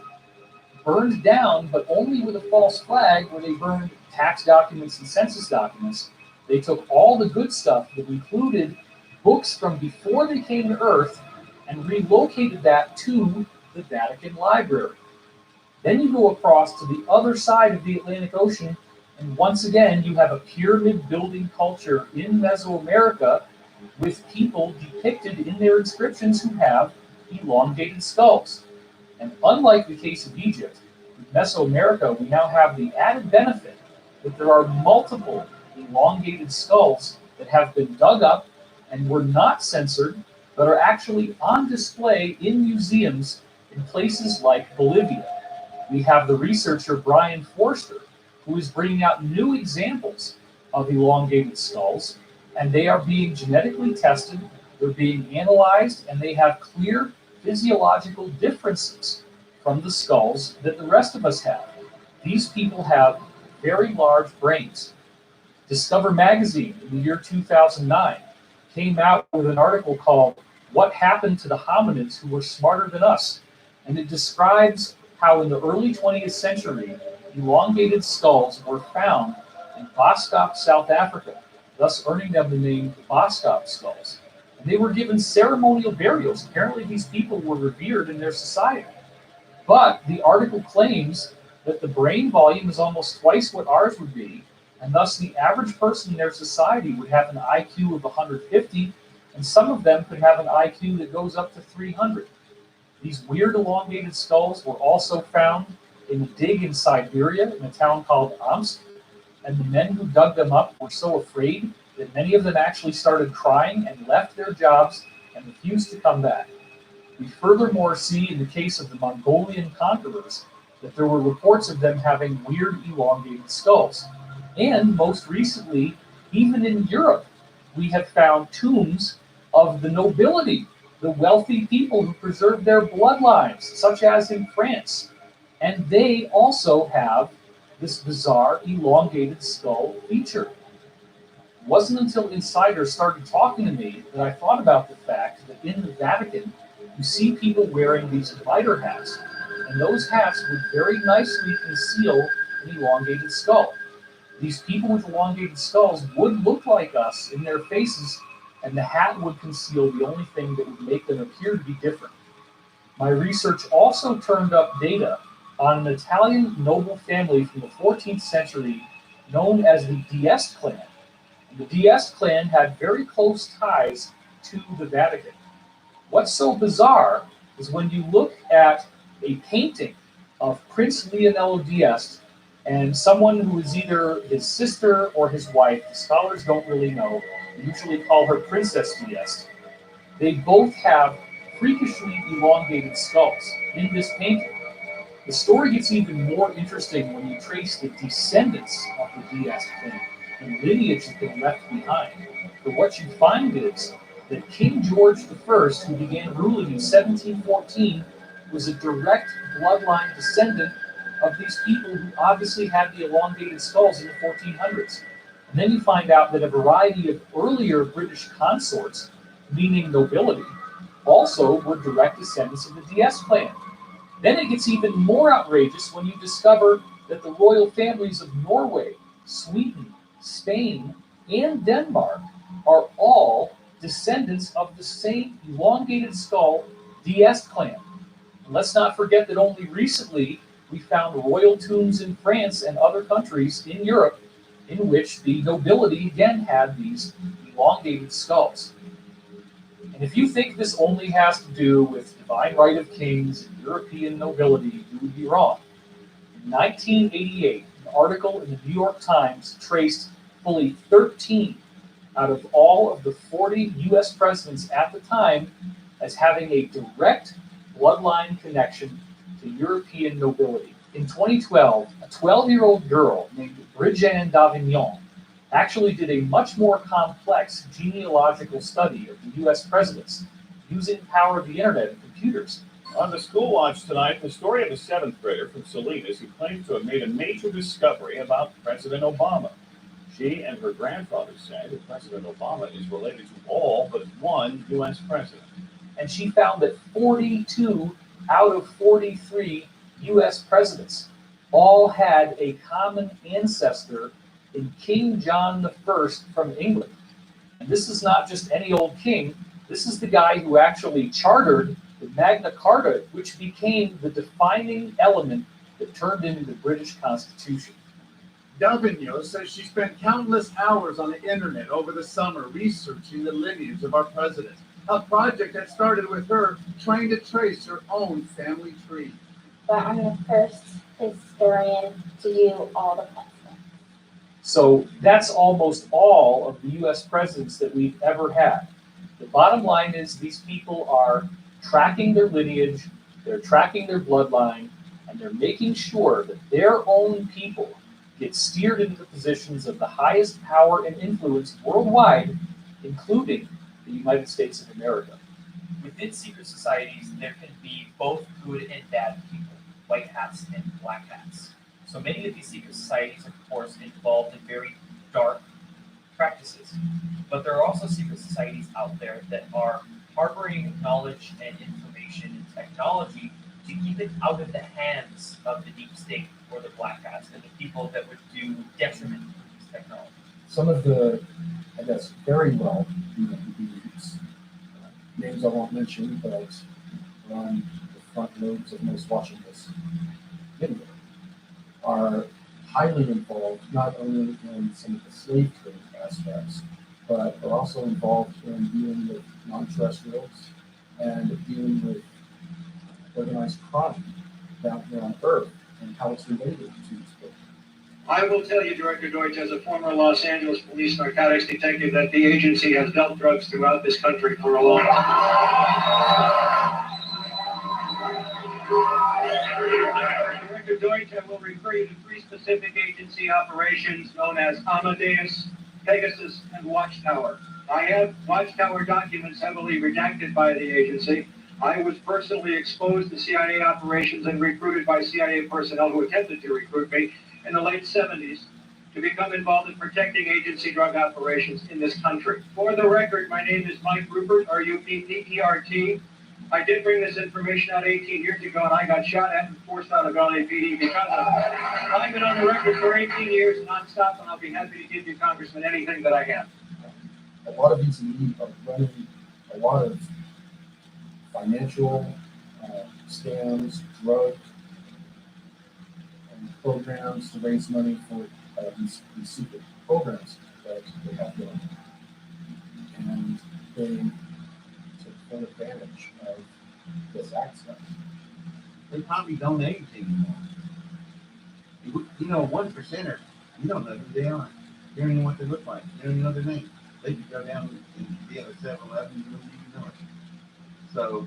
burned down, but only with a false flag where they burned tax documents and census documents. They took all the good stuff that included books from before they came to Earth and relocated that to the Vatican Library. Then you go across to the other side of the Atlantic Ocean, and once again you have a pyramid building culture in Mesoamerica with people depicted in their inscriptions who have elongated skulls. And unlike the case of Egypt, with Mesoamerica, we now have the added benefit that there are multiple elongated skulls that have been dug up and were not censored, but are actually on display in museums in places like Bolivia. We have the researcher Brian Forster, who is bringing out new examples of elongated skulls, and they are being genetically tested, they're being analyzed, and they have clear physiological differences from the skulls that the rest of us have. These people have very large brains. Discover magazine in the year 2009 came out with an article called "What Happened to the Hominids Who Were Smarter Than Us?" And it describes how in the early 20th century, elongated skulls were found in Boskop, South Africa, thus earning them the name Boskop skulls. And they were given ceremonial burials. Apparently these people were revered in their society. But the article claims that the brain volume is almost twice what ours would be, and thus the average person in their society would have an IQ of 150, and some of them could have an IQ that goes up to 300. These weird elongated skulls were also found in a dig in Siberia in a town called Omsk, and the men who dug them up were so afraid that many of them actually started crying and left their jobs and refused to come back. We furthermore see in the case of the Mongolian conquerors that there were reports of them having weird elongated skulls. And most recently, even in Europe, we have found tombs of the nobility, the wealthy people who preserved their bloodlines, such as in France. And they also have this bizarre elongated skull feature. It wasn't until insiders started talking to me that I thought about the fact that in the Vatican, you see people wearing these mitre hats, and those hats would very nicely conceal an elongated skull. These people with elongated skulls would look like us in their faces, and the hat would conceal the only thing that would make them appear to be different. My research also turned up data on an Italian noble family from the 14th century known as the d'Este clan. And the d'Este clan had very close ties to the Vatican. What's so bizarre is when you look at a painting of Prince Leonello d'Este and someone who is either his sister or his wife, the scholars don't really know, they usually call her Princess d'Este. They both have freakishly elongated skulls in this painting. The story gets even more interesting when you trace the descendants of the d'Este clan, the lineage that they left behind. But what you find is that King George I, who began ruling in 1714, was a direct bloodline descendant of these people who obviously had the elongated skulls in the 1400s. And then you find out that a variety of earlier British consorts, meaning nobility, also were direct descendants of the DS clan. Then it gets even more outrageous when you discover that the royal families of Norway, Sweden, Spain, and Denmark are all descendants of the same elongated skull DS clan. And let's not forget that only recently we found royal tombs in France and other countries in Europe in which the nobility again had these elongated skulls. And if you think this only has to do with divine right of kings and European nobility, you would be wrong. In 1988, an article in the New York Times traced fully 13 out of all of the 40 US presidents at the time as having a direct bloodline connection to European nobility. In 2012, a 12-year-old girl named Brigitte d'Avignon actually did a much more complex genealogical study of the US presidents using the power of the internet and computers. On the School Watch tonight, the story of a seventh grader from Salinas who claims to have made a major discovery about President Obama. She and her grandfather say that President Obama is related to all but one U.S. president. And she found that 42 out of 43 US presidents all had a common ancestor in King John I from England. And this is not just any old king, this is the guy who actually chartered the Magna Carta, which became the defining element that turned into the British Constitution. Davignon says she spent countless hours on the internet over the summer researching the lineage of our president, a project that started with her trying to trace her own family tree. But I'm the first historian to do all the presidents. So that's almost all of the US presidents that we've ever had. The bottom line is these people are tracking their lineage, they're tracking their bloodline, and they're making sure that their own people get steered into the positions of the highest power and influence worldwide, including the United States of America. Within secret societies, there can be both good and bad people, white hats and black hats. So many of these secret societies, of course, involved in very dark practices. But there are also secret societies out there that are harboring knowledge and information and technology to keep it out of the hands of the deep state or the black hats and the people that would do detriment to these technologies. Some of the, I guess, very well elites, names I won't mention, but on the front lobes of most Washington's video, are highly involved not only in some of the slave trade aspects, but are also involved in dealing with non-terrestrials and dealing with organized crime down here on Earth and how it's related to this book. I will tell you, Director Deutsch, as a former Los Angeles police narcotics detective, that the agency has dealt drugs throughout this country for a long time. Director Deutsch, I will refer you to three specific agency operations known as Amadeus, Pegasus, and Watchtower. I have Watchtower documents heavily redacted by the agency. I was personally exposed to CIA operations and recruited by CIA personnel who attempted to recruit me in the late 70s to become involved in protecting agency drug operations in this country. For the record, my name is Mike Rupert, R-U-P-P-E-R-T. I did bring this information out 18 years ago, and I got shot at and forced out of LAPD because of it. I've been on the record for 18 years nonstop, and I'll be happy to give you, Congressman, anything that I have. A lot of these elites are running a lot of financial scams, drug programs to raise money for these secret programs that they have going. And they took full advantage of this access. They probably don't age anymore. You know, 1%er, you don't know who they are. You don't even know what they look like. You don't even know their name. They could go down and be at a 7-Eleven, you wouldn't even know it. So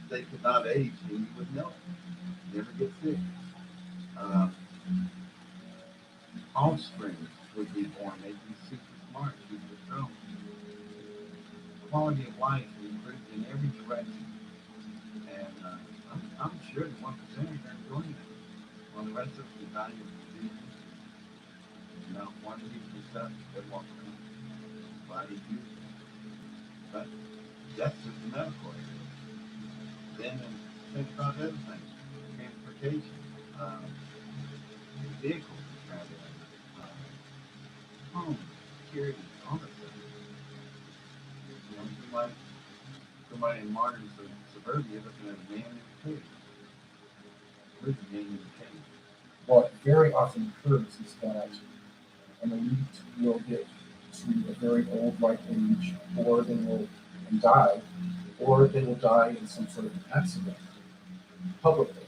they could not age and you wouldn't know it. Never get sick. Offspring would be born. They'd be super smart. People would grow. Quality of life improved in every direction. And I'm sure the 1% are enjoying it. While the rest of us are dying of disease. You know, one of these stuff that walk around. Body beautiful. But that's just a metaphor. Then think about other things, transportation, vehicles, travel, home, security, all that stuff. You know, somebody in modern suburbia looking at a man in a cage. Where's the man in the cage? What very often occurs is that an elite will get to a very old ripe age, or they will die, or they will die in some sort of accident publicly.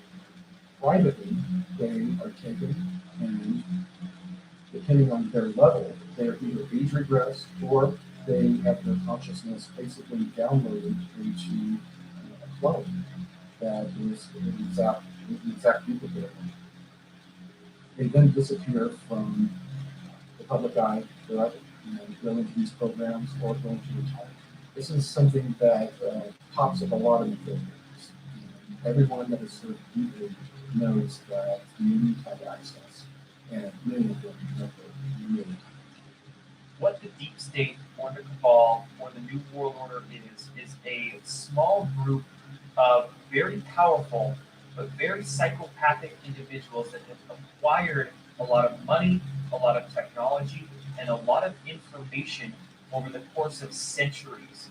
Privately, they are taken, and depending on their level, they are either age regressed or they have their consciousness basically downloaded into a clone that is an exact duplicate of them. They then disappear from the public eye forever, go into these programs or go into retirement. This is something that pops up a lot in the Philippines. Everyone that is served deeply knows that the elite have access, and many of them never really. What the deep state or the cabal or the new world order is a small group of very powerful but very psychopathic individuals that have acquired a lot of money, a lot of technology, and a lot of information over the course of centuries.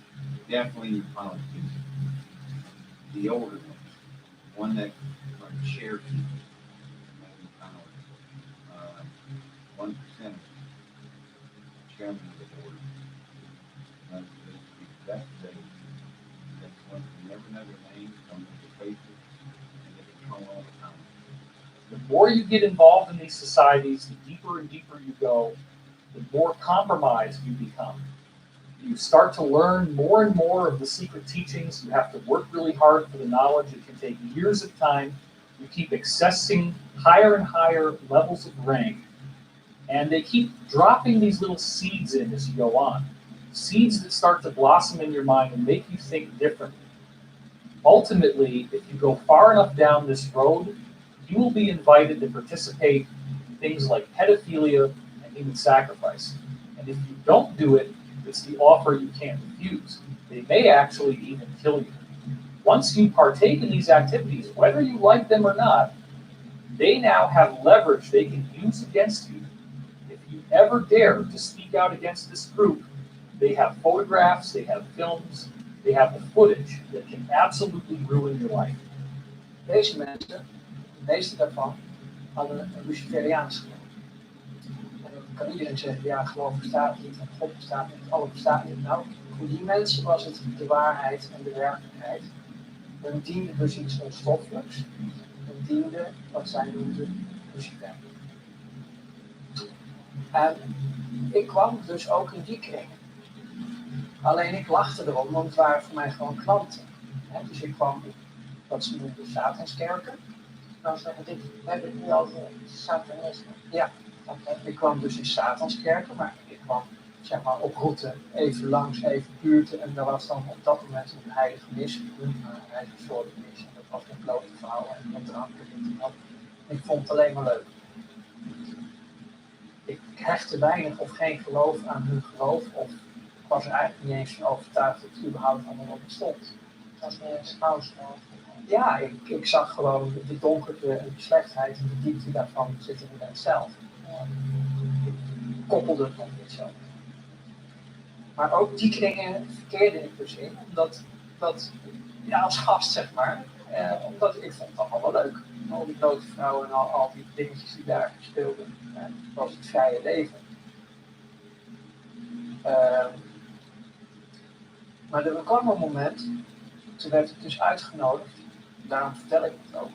Definitely politicians. The older ones, one that like share people, maybe power. 1% chairman of the board. That's one you never know their names, don't know their faces, and they control all the time. The more you get involved in these societies, the deeper and deeper you go, the more compromised you become. You start to learn more and more of the secret teachings. You have to work really hard for the knowledge. It can take years of time. You keep accessing higher and higher levels of rank. And they keep dropping these little seeds in as you go on. Seeds that start to blossom in your mind and make you think differently. Ultimately, if you go far enough down this road, you will be invited to participate in things like pedophilia and human sacrifice. And if you don't do it, it's the offer you can't refuse. They may actually even kill you. Once you partake in these activities, whether you like them or not, they now have leverage they can use against you. If you ever dare to speak out against this group, they have photographs, they have films, they have the footage that can absolutely ruin your life. Deze mensen, de meeste daarvan, hadden een Luciferiaans geloof. En dan kan iedereen zeggen, ja, geloof bestaat niet, en God bestaat niet, alles bestaat niet. Nou, voor die mensen was het de waarheid en de werkelijkheid. Hun diende dus iets onstoffelijks. Hun diende wat zij noemden Lucifer. En ik kwam dus ook in die kringen. Alleen ik lachte erom, want het waren voor mij gewoon klanten. Dus ik kwam wat ze noemden Satanskerken. Nou zeggen, we hebben het nu over satanisme. Ja, ik kwam dus in Satanskerken, maar ik kwam zeg maar op route even langs, even buurten. En daar was dan op dat moment een heilige mis, een heilige soort mis. En dat was een blote vrouw en een drank en dat. Ik vond het alleen maar leuk. Ik hechtte weinig of geen geloof aan hun geloof, of ik was er eigenlijk niet eens van overtuigd dat het überhaupt allemaal op bestond. Dat was meer een schouwspel. Ja, ik zag gewoon de donkerte en de slechtheid en de diepte daarvan zitten in het zelf. Ik koppelde het nog niet zo. Maar ook die kringen verkeerde ik dus in, omdat ja, als gast zeg maar, omdat ik vond het allemaal wel leuk. Al die blote vrouwen en al die dingetjes die daar speelden. Het was het vrije leven. Maar er kwam een moment, toen werd ik dus uitgenodigd, daarom vertel ik het ook,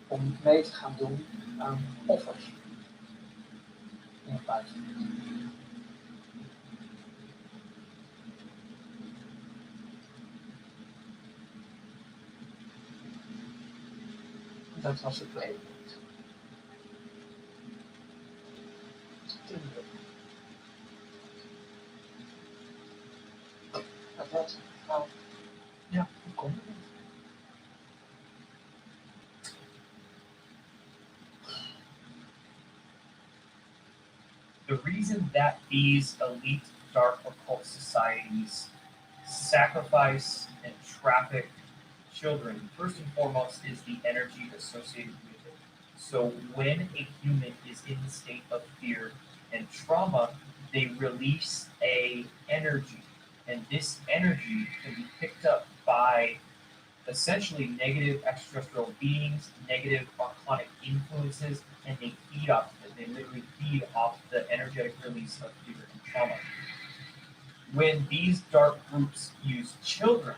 om mee te gaan doen aan offers in het buitenland. Dat was het tweede punt. Dat was het. Nou, ja, hoe komt het? The reason that these elite dark occult societies sacrifice and traffic children, first and foremost, is the energy associated with it. So when a human is in the state of fear and trauma, they release a energy, and this energy can be picked up by essentially negative extraterrestrial beings, negative archonic influences, and they feed off of it. They literally feed off the energetic release of fear and trauma. When these dark groups use children,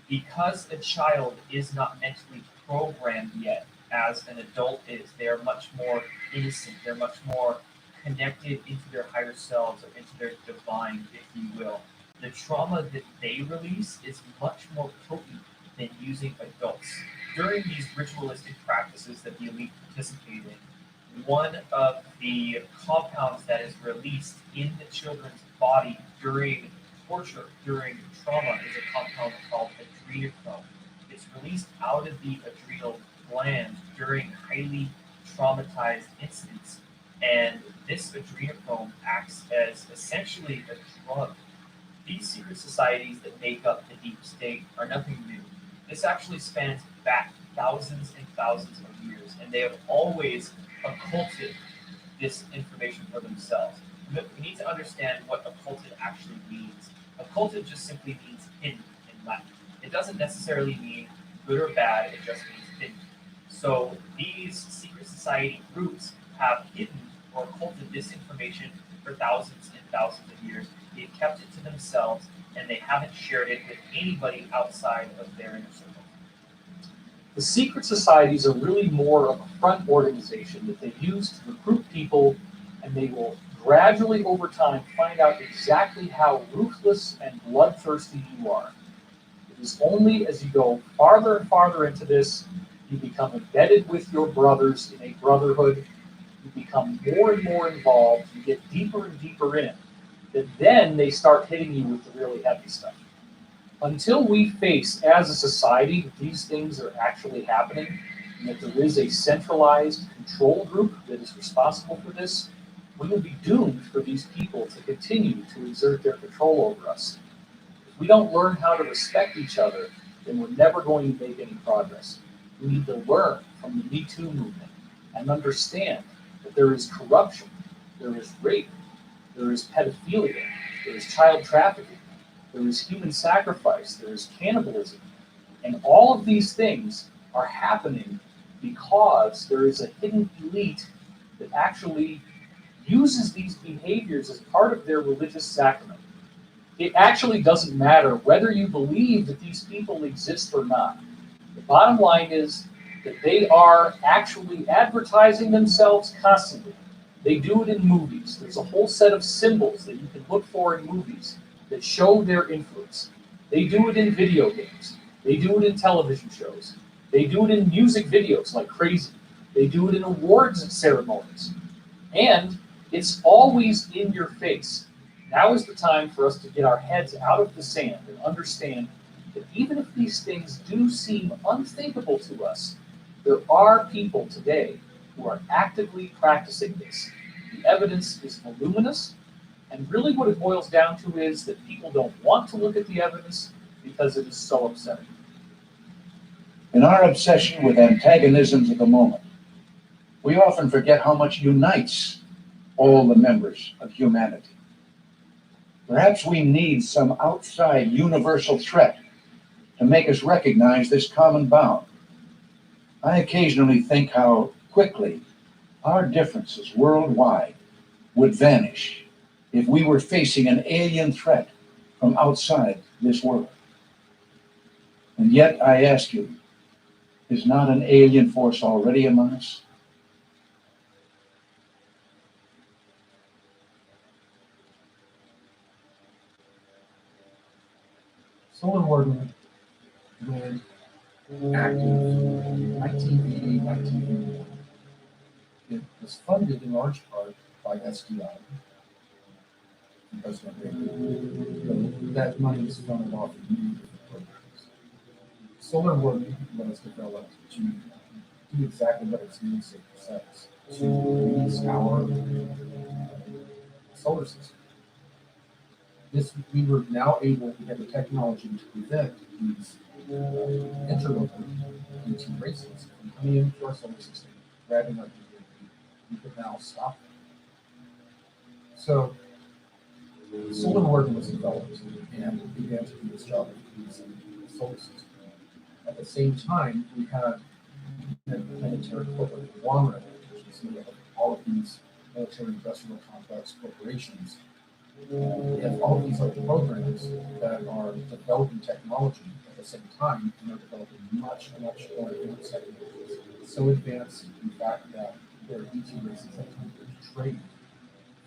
because a child is not mentally programmed yet as an adult is, they are much more innocent, they're much more connected into their higher selves or into their divine, if you will. The trauma that they release is much more potent than using adults. During these ritualistic practices that the elite participate in, one of the compounds that is released in the children's body during torture, during trauma, is a compound called adrenochrome. It's released out of the adrenal gland during highly traumatized incidents, and this adrenochrome acts as essentially a drug. These secret societies that make up the deep state are nothing new. This actually spans back thousands and thousands of years, and they have always occulted this information for themselves. We need to understand what occulted actually means. Occulted just simply means hidden in Latin. It doesn't necessarily mean good or bad, it just means hidden. So these secret society groups have hidden or occulted this information for thousands and thousands of years. They've kept it to themselves, and they haven't shared it with anybody outside of their inner circle. The secret societies are really more of a front organization that they use to recruit people, and they will gradually over time find out exactly how ruthless and bloodthirsty you are. It is only as you go farther and farther into this, you become embedded with your brothers in a brotherhood, you become more and more involved, you get deeper and deeper in, that then they start hitting you with the really heavy stuff. Until we face as a society that these things are actually happening, and that there is a centralized control group that is responsible for this, we will be doomed for these people to continue to exert their control over us. If we don't learn how to respect each other, then we're never going to make any progress. We need to learn from the Me Too movement and understand that there is corruption, there is rape, there is pedophilia, there is child trafficking, there is human sacrifice, there is cannibalism. And all of these things are happening because there is a hidden elite that actually uses these behaviors as part of their religious sacrament. It actually doesn't matter whether you believe that these people exist or not. The bottom line is that they are actually advertising themselves constantly. They do it in movies. There's a whole set of symbols that you can look for in movies that show their influence. They do it in video games. They do it in television shows. They do it in music videos like crazy. They do it in awards ceremonies. And it's always in your face. Now is the time for us to get our heads out of the sand and understand that even if these things do seem unthinkable to us, there are people today who are actively practicing this. The evidence is voluminous, and really what it boils down to is that people don't want to look at the evidence because it is so upsetting. In our obsession with antagonisms of the moment, we often forget how much unites all the members of humanity. Perhaps we need some outside universal threat to make us recognize this common bound. I occasionally think how quickly our differences worldwide would vanish if we were facing an alien threat from outside this world. And yet, I ask you, is not an alien force already among us? Solar Warden went active in 1988, 1989. It was funded in large part by SDI. President Reagan. But that money was funneled off in many different programs. Solar Warden let us develop to do exactly what its namesake says, to release our solar system. We were now able to get the technology to prevent these interloper into races from coming into our solar system, grabbing our DNA, we could now stop them. So solar organ was developed and it began to do its job of producing the solar system. At the same time, we had a planetary corporate conglomerate, which is made up of all of these military industrial complex corporations. We have all of these other programs that are developing technology at the same time, and are developing much more advanced technologies. So advanced, in fact, that there are ET races that come to trade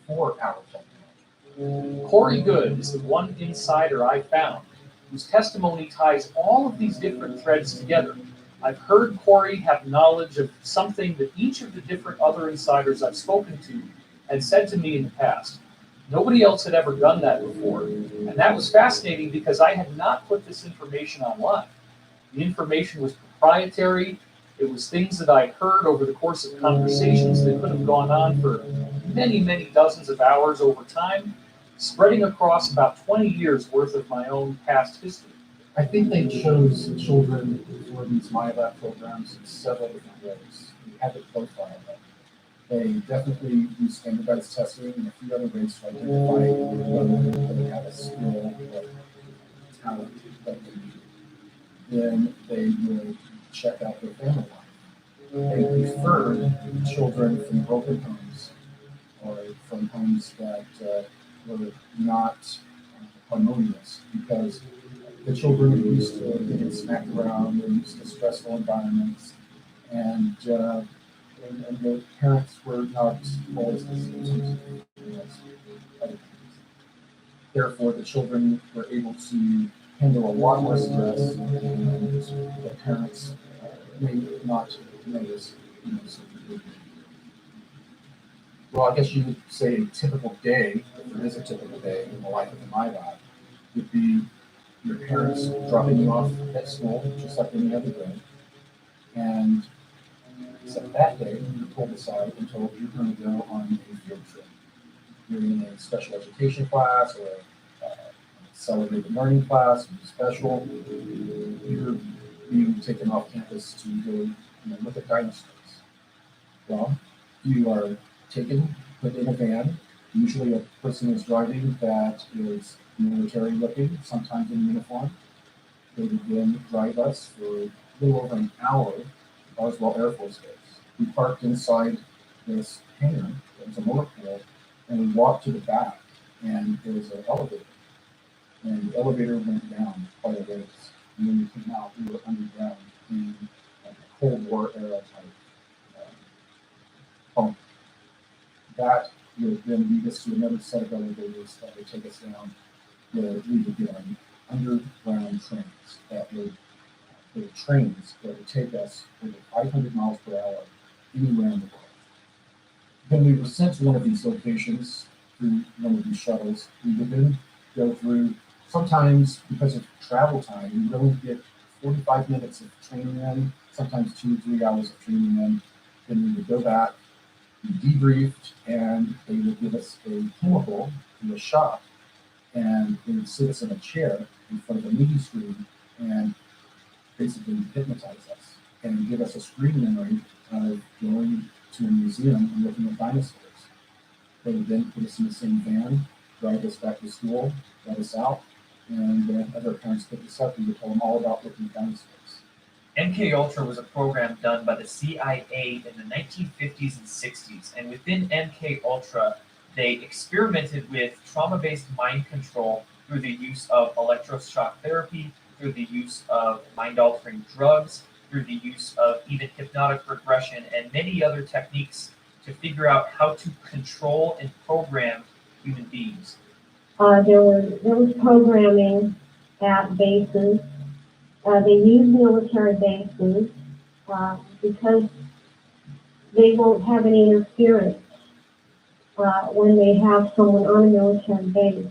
for our technology. Corey Good is the one insider I found whose testimony ties all of these different threads together. I've heard Corey have knowledge of something that each of the different other insiders I've spoken to had said to me in the past. Nobody else had ever done that before, and that was fascinating because I had not put this information online. The information was proprietary. It was things that I heard over the course of conversations that could have gone on for many, many dozens of hours over time, spreading across about 20 years worth of my own past history. I think they chose children for these MyLab programs in several different ways. We had to profile them. They definitely use standardized testing and a few other ways to identify whether they have a skill or talent that they need. Then they would check out their family life. They preferred children from broken homes or from homes that were not harmonious because the children are used to getting smacked around, they're used to stressful environments, and the parents were not always the same as other parents. Therefore, the children were able to handle a lot more stress, and the parents may not notice certain behavior. Well, I guess you would say a typical day, if there is a typical day in the life of the MyLab, would be your parents dropping you off at school, just like any other day, and except that day, you're pulled aside and told you're going to go on a field trip. You're in a special education class or a accelerated learning class, something special. You're being taken off campus to go look at dinosaurs. Well, you are taken, put in a van. Usually a person is driving that is military looking, sometimes in uniform. They would then drive us for a little over an hour to Roswell Air Force Base. We parked inside this hangar, there was a motor pool, and we walked to the back, and there was an elevator. And the elevator went down quite a ways. And when we came out, we were underground in a Cold War era type pump. That would then lead us to another set of elevators that would take us down. We would get on underground trains that would trains that would take us over 500 miles per hour anywhere in the world. When we were sent to one of these locations through one of these shuttles, we would then go through, sometimes because of travel time, we would only get 45 minutes of training in, sometimes 2-3 hours of training in. Then we would go back, be debriefed, and they would give us a chemical through a shot, and they would sit us in a chair in front of a movie screen and basically hypnotize us and give us a screen memory of going to a museum and looking at dinosaurs. They would then put us in the same van, drive us back to school, let us out, and then other parents picked us up and we told them all about looking at dinosaurs. MK Ultra was a program done by the CIA in the 1950s and 60s, and within MK Ultra, they experimented with trauma-based mind control through the use of electroshock therapy, through the use of mind-altering drugs, through the use of even hypnotic regression and many other techniques to figure out how to control and program human beings. There was programming at bases. They use military bases because they won't have any interference when they have someone on a military base.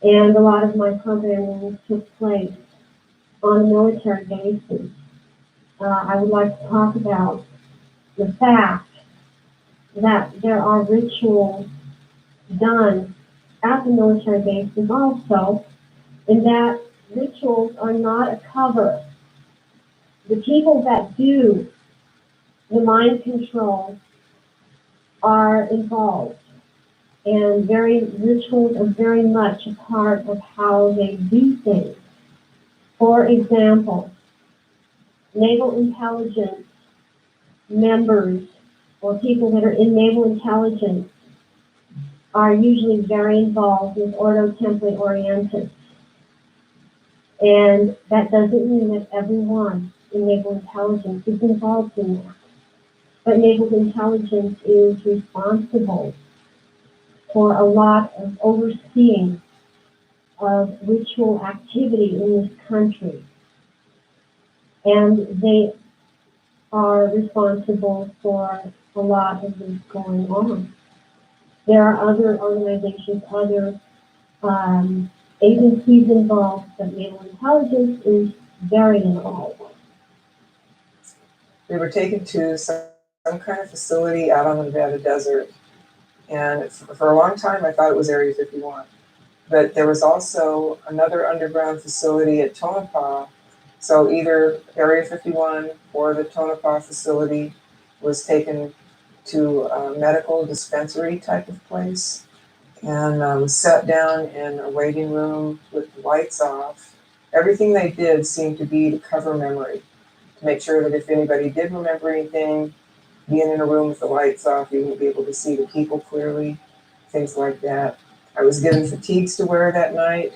And a lot of my programming took place on military bases. I would like to talk about the fact that there are rituals done at the military bases also, and that rituals are not a cover. The people that do the mind control are involved, and rituals are very much a part of how they do things. For example, naval intelligence members or people that are in naval intelligence are usually very involved with Ordo Templi Orientis. And that doesn't mean that everyone in naval intelligence is involved in that. But naval intelligence is responsible for a lot of overseeing of ritual activity in this country. And they are responsible for a lot of this going on. There are other organizations, other agencies involved, but naval intelligence is very involved. We were taken to some kind of facility out on the Nevada desert. And for a long time, I thought it was Area 51. But there was also another underground facility at Tonopah. So either Area 51 or the Tonopah facility was taken to a medical dispensary type of place. And was sat down in a waiting room with the lights off. Everything they did seemed to be to cover memory, to make sure that if anybody did remember anything, being in a room with the lights off, you wouldn't be able to see the people clearly, things like that. I was given fatigues to wear that night,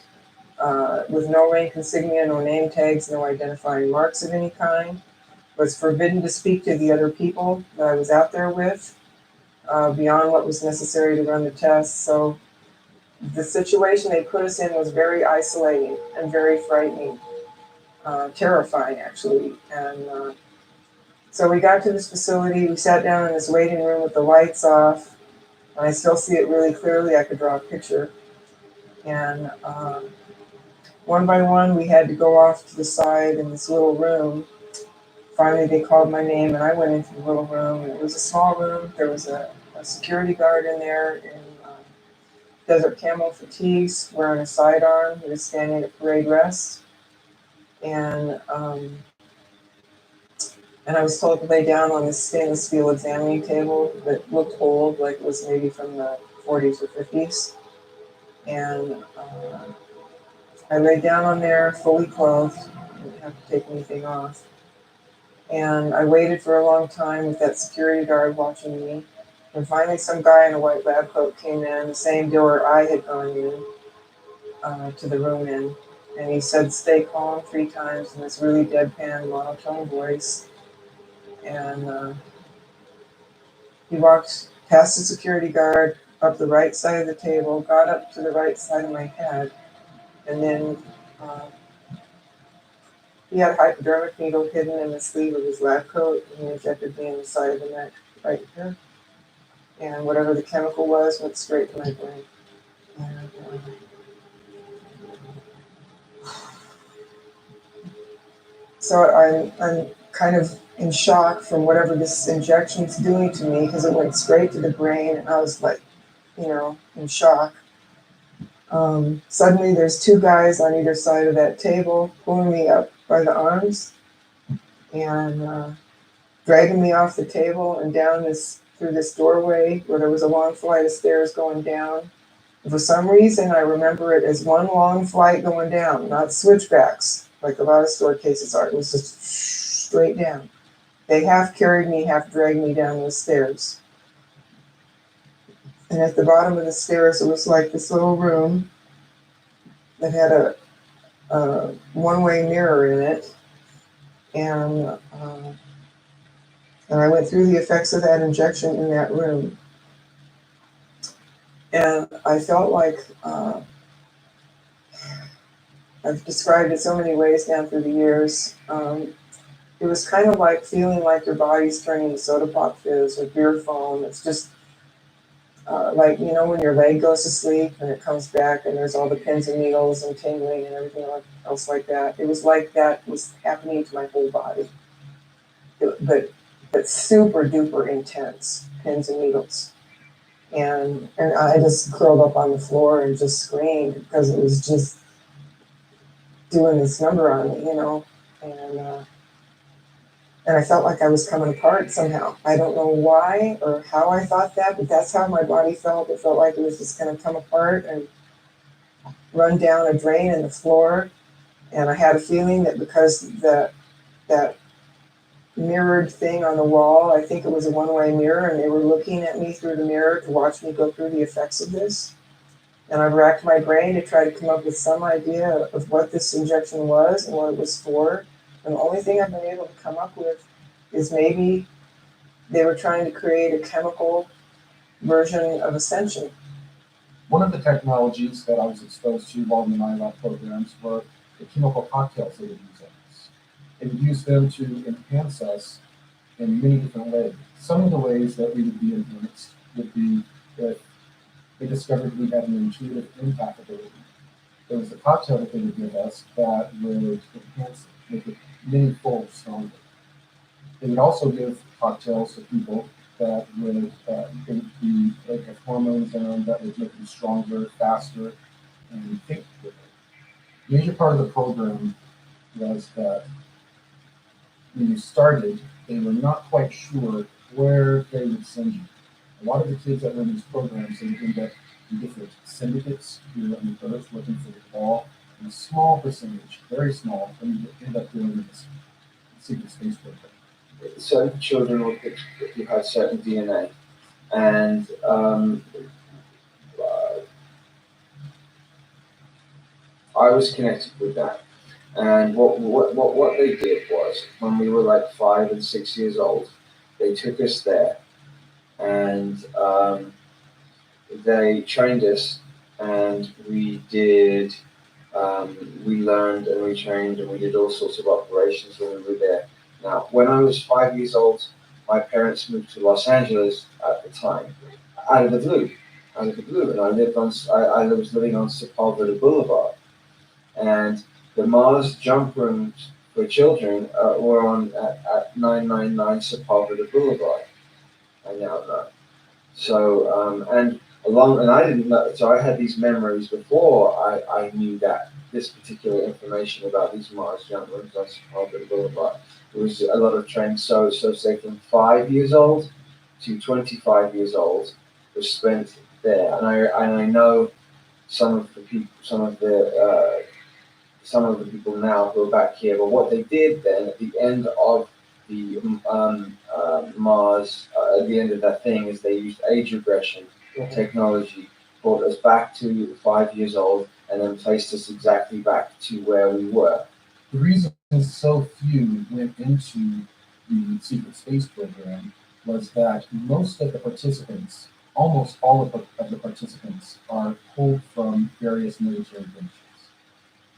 with no rank insignia, no name tags, no identifying marks of any kind. Was forbidden to speak to the other people that I was out there with, beyond what was necessary to run the test. So the situation they put us in was very isolating and very frightening, terrifying actually. And so we got to this facility, we sat down in this waiting room with the lights off, and I still see it really clearly. I could draw a picture. And one by one, we had to go off to the side in this little room. Finally, they called my name, and I went into the little room. And it was a small room. There was a security guard in there in desert camo fatigues, wearing a sidearm. He was standing at parade rest. And I was told to lay down on this stainless steel examining table that looked old, like it was maybe from the 40s or 50s. And I laid down on there, fully clothed, didn't have to take anything off. And I waited for a long time with that security guard watching me. And finally, some guy in a white lab coat came in, the same door I had gone in, to the room in. And he said, "Stay calm," 3 times in this really deadpan, monotone voice. And he walked past the security guard, up the right side of the table, got up to the right side of my head, and then he had a hypodermic needle hidden in the sleeve of his lab coat, and he injected me in the side of the neck right here. And whatever the chemical was went straight to my brain. And, so I'm kind of in shock from whatever this injection's doing to me, because it went straight to the brain, and I was like, in shock. Suddenly there's 2 guys on either side of that table pulling me up by the arms and dragging me off the table and down through this doorway where there was a long flight of stairs going down. And for some reason, I remember it as one long flight going down, not switchbacks like a lot of store cases are. It was just straight down. They half carried me, half dragged me down those stairs. And at the bottom of the stairs, it was like this little room that had a one-way mirror in it. And I went through the effects of that injection in that room. And I felt like, I've described it so many ways down through the years. It was kind of like feeling like your body's turning to soda pop fizz or beer foam. It's just like, when your leg goes to sleep and it comes back and there's all the pins and needles and tingling and everything else like that. It was like that was happening to my whole body. But super duper intense pins and needles. And I just curled up on the floor and just screamed because it was just doing this number on me, and I felt like I was coming apart somehow. I don't know why or how I thought that, but that's how my body felt. It felt like it was just going to come apart and run down a drain in the floor. And I had a feeling that because that mirrored thing on the wall, I think it was a one-way mirror, and they were looking at me through the mirror to watch me go through the effects of this. And I've racked my brain to try to come up with some idea of what this injection was and what it was for. And the only thing I've been able to come up with is maybe they were trying to create a chemical version of ascension. One of the technologies that I was exposed to while in the MyLab programs were the chemical cocktails they would use on us. They would use them to enhance us in many different ways. Some of the ways that we would be enhanced would be that they discovered we had an intuitive impact ability. There was a cocktail that they would give us that would enhance it, make it many-fold stronger. They would also give cocktails to people that would like have hormones in them that would make them stronger, faster, and think quicker. A major part of the program was that when you started, they were not quite sure where they would send you. A lot of the kids that were in these programs, they would end up in different syndicates here on the earth looking for the ball, and a small percentage, very small, would end up doing this secret space program. Certain children who had certain DNA, and I was connected with that. And what they did was, when we were like 5 and 6 years old, they took us there, and they trained us, and we did. We learned and we trained and we did all sorts of operations when we were there. Now, when I was 5 years old, my parents moved to Los Angeles at the time, out of the blue, and I was living on Sepulveda Boulevard, and the Mars jump rooms for children were on at 999 Sepulveda Boulevard. I now know. So and I didn't know. So I had these memories before I knew that this particular information about these Mars jump rooms on Sepulveda Boulevard. It was a lot of training. So say from 5 years old to 25 years old was spent there, and I know some of the people now who are back here. But what they did then at the end of the Mars, at the end of that thing, is they used age regression technology, brought us back to 5 years old, and then placed us exactly back to where we were. The reason so few went into the secret space program was that most of the participants, almost all of the participants, are pulled from various military branches.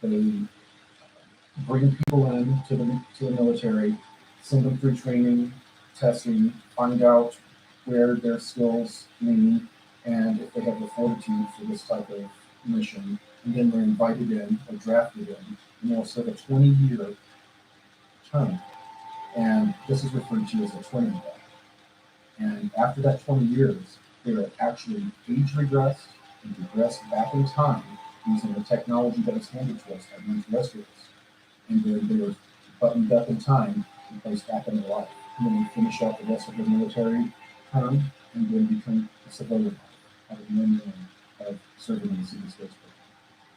They bring people in to the military, send them through training, testing, find out where their skills lean, and if they have the fortitude for this type of mission, and then they're invited in or drafted in, and they'll serve a 20-year term. And this is referred to as a training block. And after that 20 years, they're actually age regressed and regressed back in time using the technology that was handed to us by the terrestrials. And then they were buttoned up in time and placed back into life. And then they finish out the rest of their military term and then become a civilian out of many of serving in the secret space program.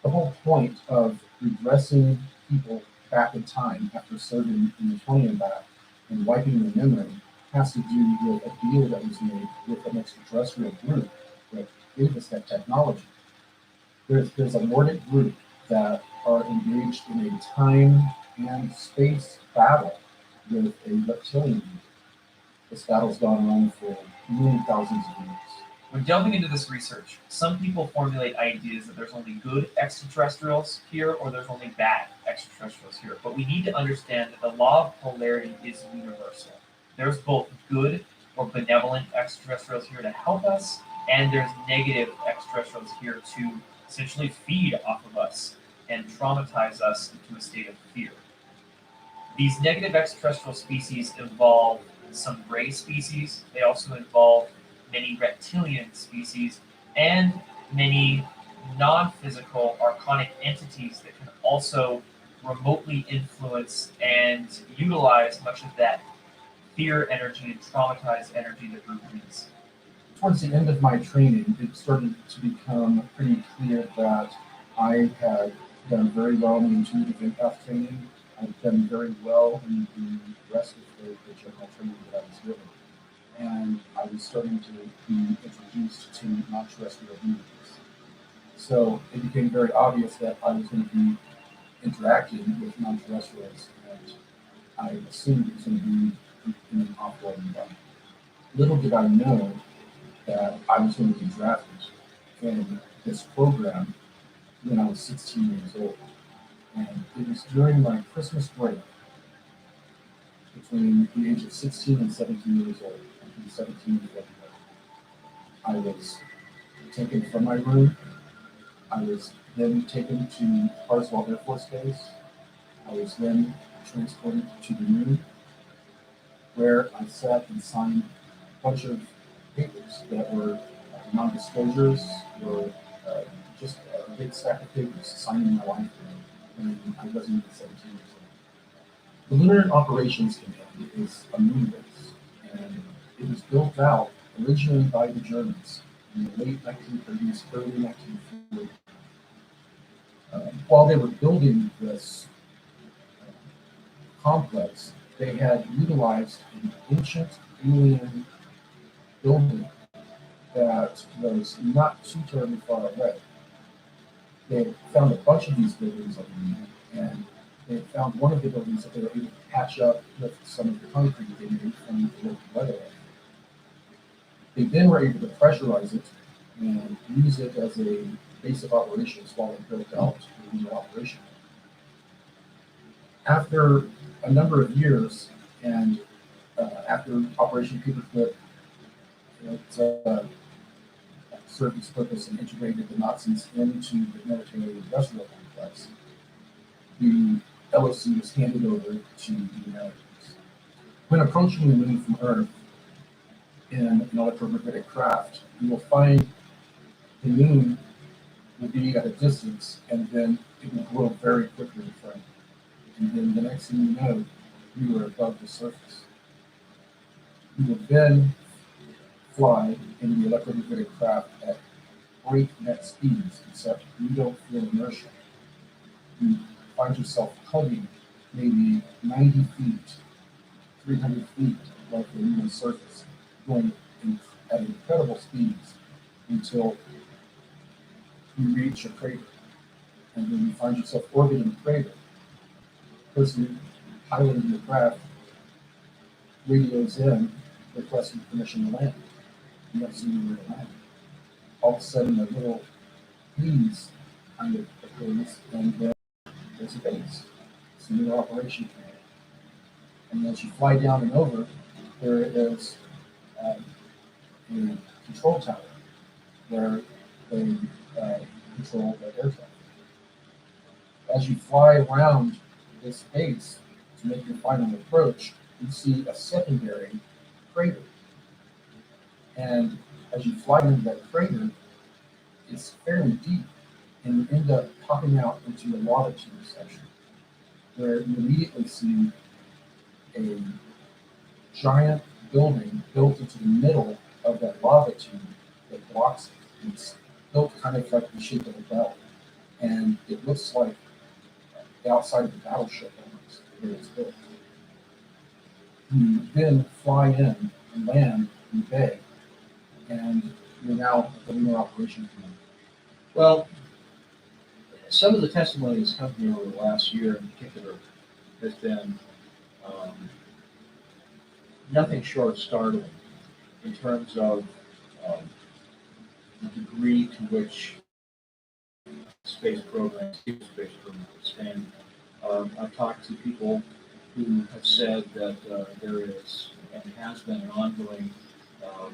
The whole point of regressing people back in time after serving in the 20 and back and wiping their memory has to do with a deal that was made with an extraterrestrial group that gave us that technology. There's a Nordic group that are engaged in a time and space battle with a reptilian group. This battle's gone on for many thousands of years. When delving into this research, some people formulate ideas that there's only good extraterrestrials here or there's only bad extraterrestrials here. But we need to understand that the law of polarity is universal. There's both good or benevolent extraterrestrials here to help us, and there's negative extraterrestrials here to essentially feed off of us and traumatize us into a state of fear. These negative extraterrestrial species involve some gray species. They also involve many reptilian species and many non-physical archonic entities that can also remotely influence and utilize much of that fear energy and traumatized energy that group needs? Towards the end of my training, it started to become pretty clear that I had done very well in the intuitive empath training. I'd done very well in the rest of the general training that I was given. And I was starting to be introduced to non-terrestrial beings. So it became very obvious that I was going to be interacting with non-terrestrials, and I assumed it was going to be in an off-world environment. Little did I know that I was going to be drafted in this program when I was 16 years old. And it was during my Christmas break between the age of 16 and 17 years old, between 17 and 21. I was taken from my room. I was then taken to Carswell Air Force Base. I was then transported to the moon, where I sat and signed a bunch of papers that were non-disclosures, or just a big stack of papers signing my life when I wasn't even 17 years old. The Lunar Operations Command is a moon base, and it was built out originally by the Germans in the late 1930s, early 1940s. While they were building this complex, they had utilized an ancient alien building that was not too terribly far away. They found a bunch of these buildings on the moon, and they found one of the buildings that they were able to patch up with some of the concrete they made from the local weather. They then were able to pressurize it and use it as a base of operations while they built out the lunar operation. After a number of years, and after Operation Paperclip served its purpose and integrated the Nazis into the military-industrial complex, the LOC was handed over to the Americans. When approaching the moon from Earth in an electromagnetic craft, you will find the moon will be at a distance, and then it will grow very quickly in front of you. And then the next thing you know, you are above the surface. You will then fly in the electromagnetic craft at breakneck speeds, except you don't feel inertia. You find yourself hugging maybe 90 feet, 300 feet above the lunar surface, going at incredible speeds until you reach a crater, and then you find yourself orbiting the crater. The person piloting the craft radios in, requesting permission to land. You don't see anywhere to land. All of a sudden, a little breeze kind of occurs, and then there's a base. It's a new operation command. And as you fly down and over, there is a control tower where they control the air traffic. As you fly around this base to make your final approach, you see a secondary crater. And as you fly into that crater, it's fairly deep, and you end up popping out into a lava tube section, where you immediately see a giant building built into the middle of that lava tube that blocks it. It's built kind of like the shape of a bell, and it looks like the outside of a battleship almost, the way it's built. You then fly in and land in the bay, and you're now at the lunar operation command. Well, some of the testimony that's come here over the last year in particular has been nothing short of startling in terms of the degree to which space programs expand. I've talked to people who have said that there is and has been an ongoing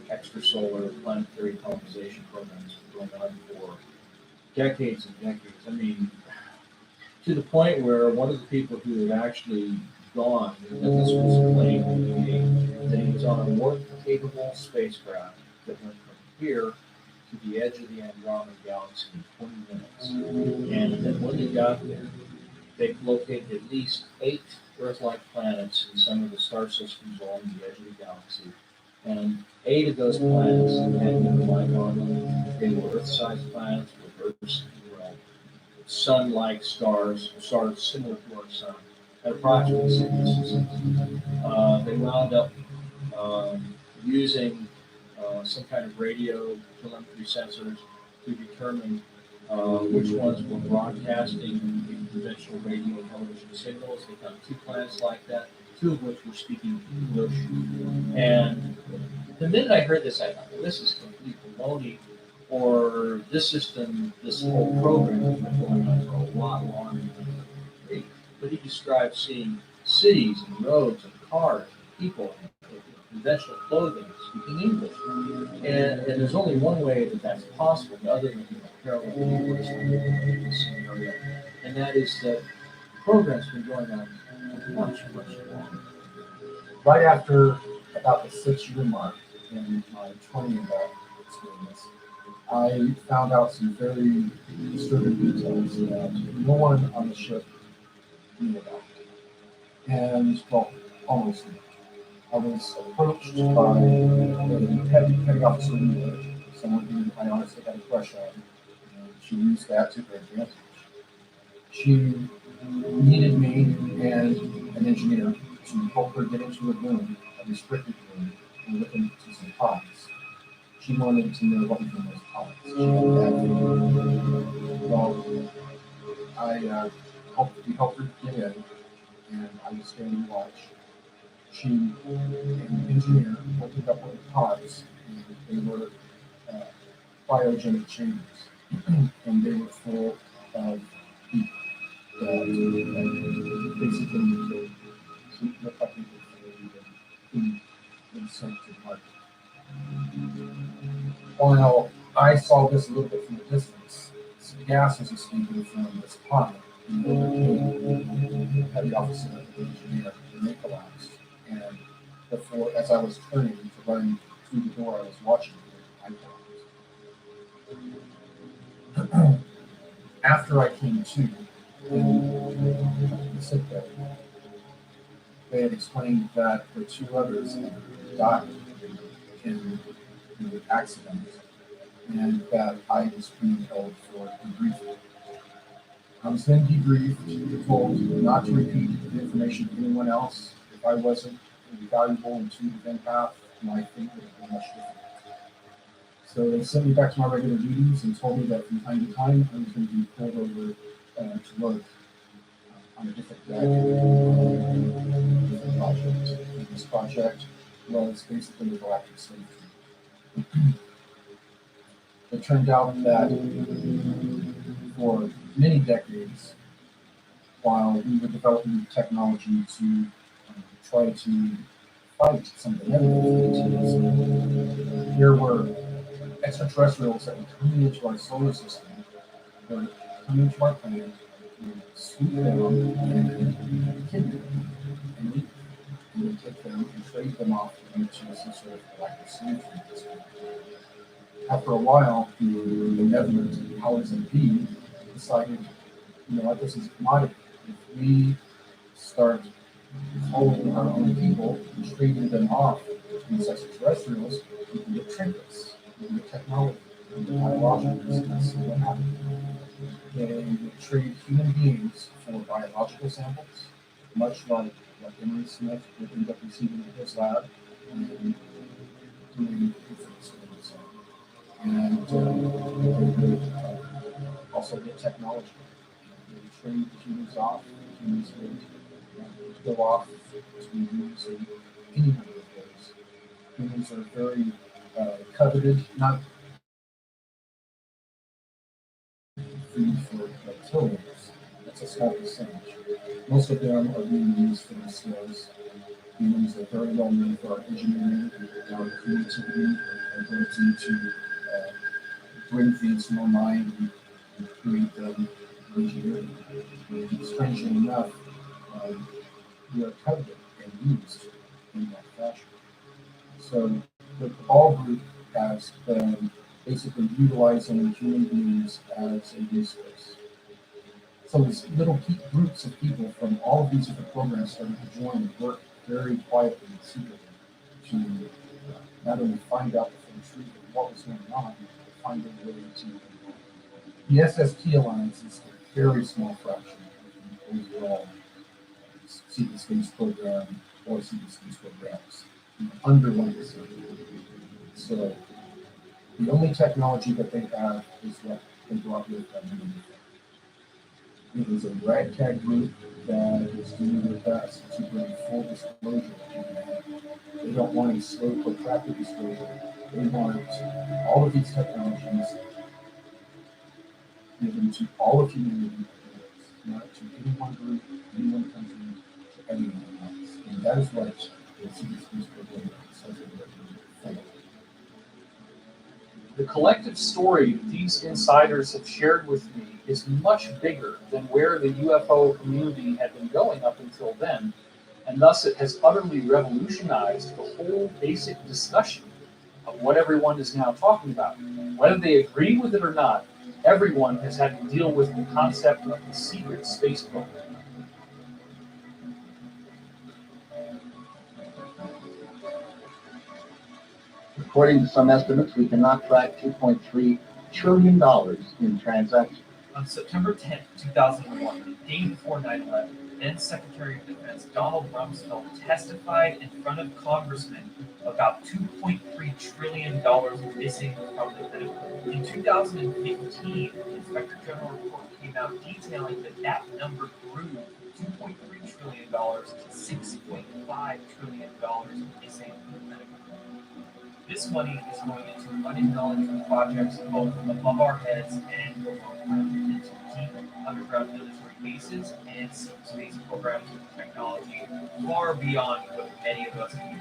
extrasolar planetary colonization programs going on for decades and decades. I mean, to the point where one of the people who had actually gone, and this was claimed to be, that he was on a warp-capable spacecraft that went from here to the edge of the Andromeda Galaxy in 20 minutes. And that when they got there, they've located at least 8 Earth-like planets in some of the star systems along the edge of the galaxy. And 8 of those planets had human life on them. They were Earth-sized planets with Earth's sun-like stars similar to our sun, at approximately the same distance. They wound up using some kind of radio telemetry sensors to determine which ones were broadcasting the conventional radio and television signals. They found 2 planets like that, 2 of which were speaking English. And the minute I heard this, I thought, well, this is complete baloney, or this system, this whole program has been going on for a lot longer than me. But he described seeing cities and roads and cars and people and conventional clothing speaking English. And there's only one way that that's possible, other than parallel universe scenario, and that is that the program's been going on much longer. Right after about the 6-year mark in my training about experience, I found out some very disturbing details that no one on the ship knew about. And, well, almost knew. I was approached by a petty officer in the someone who I honestly had a crush on, and she used that to her advantage. She needed me and an engineer to help her get into a room, a restricted room, and look into some pods. She wanted to know what was in those pods. She had that feeling. Well, we helped her get in, and I was standing watch. She and the engineer opened up one of the pods, and they were cryogenic chambers, and they were full of heat that basically looked like food and sent to the market. While I saw this a little bit from a distance, some gas was escaping from this pod, and overcame the petty officer and the engineer, and they collapsed. And before, as I was turning to run through the door, I was watching it. I collapsed. After I came to in the sick bay, they had explained that the 2 others had died in the accident, and that I was being held for debriefing. I was then debriefed, told not to repeat the information to anyone else. If I wasn't valuable and to the path, my fate would have been much different. So they sent me back to my regular duties and told me that from time to time I was going to be pulled over to work on a different different project. And this project was basically the galactic slavery. It turned out that for many decades, while we were developing technology to try to fight some of the negatives, there were extraterrestrials that were coming into our solar system, were coming to our planet, and swoop down and kidnap them and leave them. And would take them and trade them off into some sort of galactic slavery system. After a while, the benevolent powers that be decided, this is a commodity. If we start holding our own people and trading them off to these extraterrestrials, we can get trinkets, we can get technology, we can get biologicals, and that's what happened. They would trade human beings for biological samples, much like what Henry Smith would end up receiving in his lab, and doing different experiments. And they would also get technology. They would trade humans off, humans would go off to use any number of ways. Humans are very coveted, not food for reptilians. That's a small percentage. Most of them are being used for their skills. Humans are very well known for our engineering, our creativity, our ability to bring things from our mind and create them engineering. And strangely enough, we are coveted and used in that fashion. So the Cabal group has been basically utilizing human beings as a resource. So these little groups of people from all of these different programs started to join and work very quietly and secretly to not only find out the full truth of what was going on, but find a way to. The SST Alliance is a very small fraction of the overall secret space program or secret space programs under 1%. So the only technology that they have is what they brought with them. It is a ragtag group that is doing their best to bring full disclosure to humanity. They don't want a slow, protracted disclosure. They want all of these technologies given to all of humanity, not to any one group, any one country, to anyone else. And that is what the secret space program is such a great thing. The collective story that these insiders have shared with me is much bigger than where the UFO community had been going up until then, and thus it has utterly revolutionized the whole basic discussion of what everyone is now talking about. Whether they agree with it or not, everyone has had to deal with the concept of the secret space program. According to some estimates, we cannot track $2.3 trillion in transactions. On September 10, 2001, the day before 9/11, then Secretary of Defense Donald Rumsfeld testified in front of congressmen about $2.3 trillion missing from the Pentagon. In 2015, the Inspector General report came out detailing that number grew from $2.3 trillion to $6.5 trillion missing from the Pentagon. This money is going into unacknowledged projects both above our heads and below ground, into deep underground military bases and space programs with technology far beyond what many of us can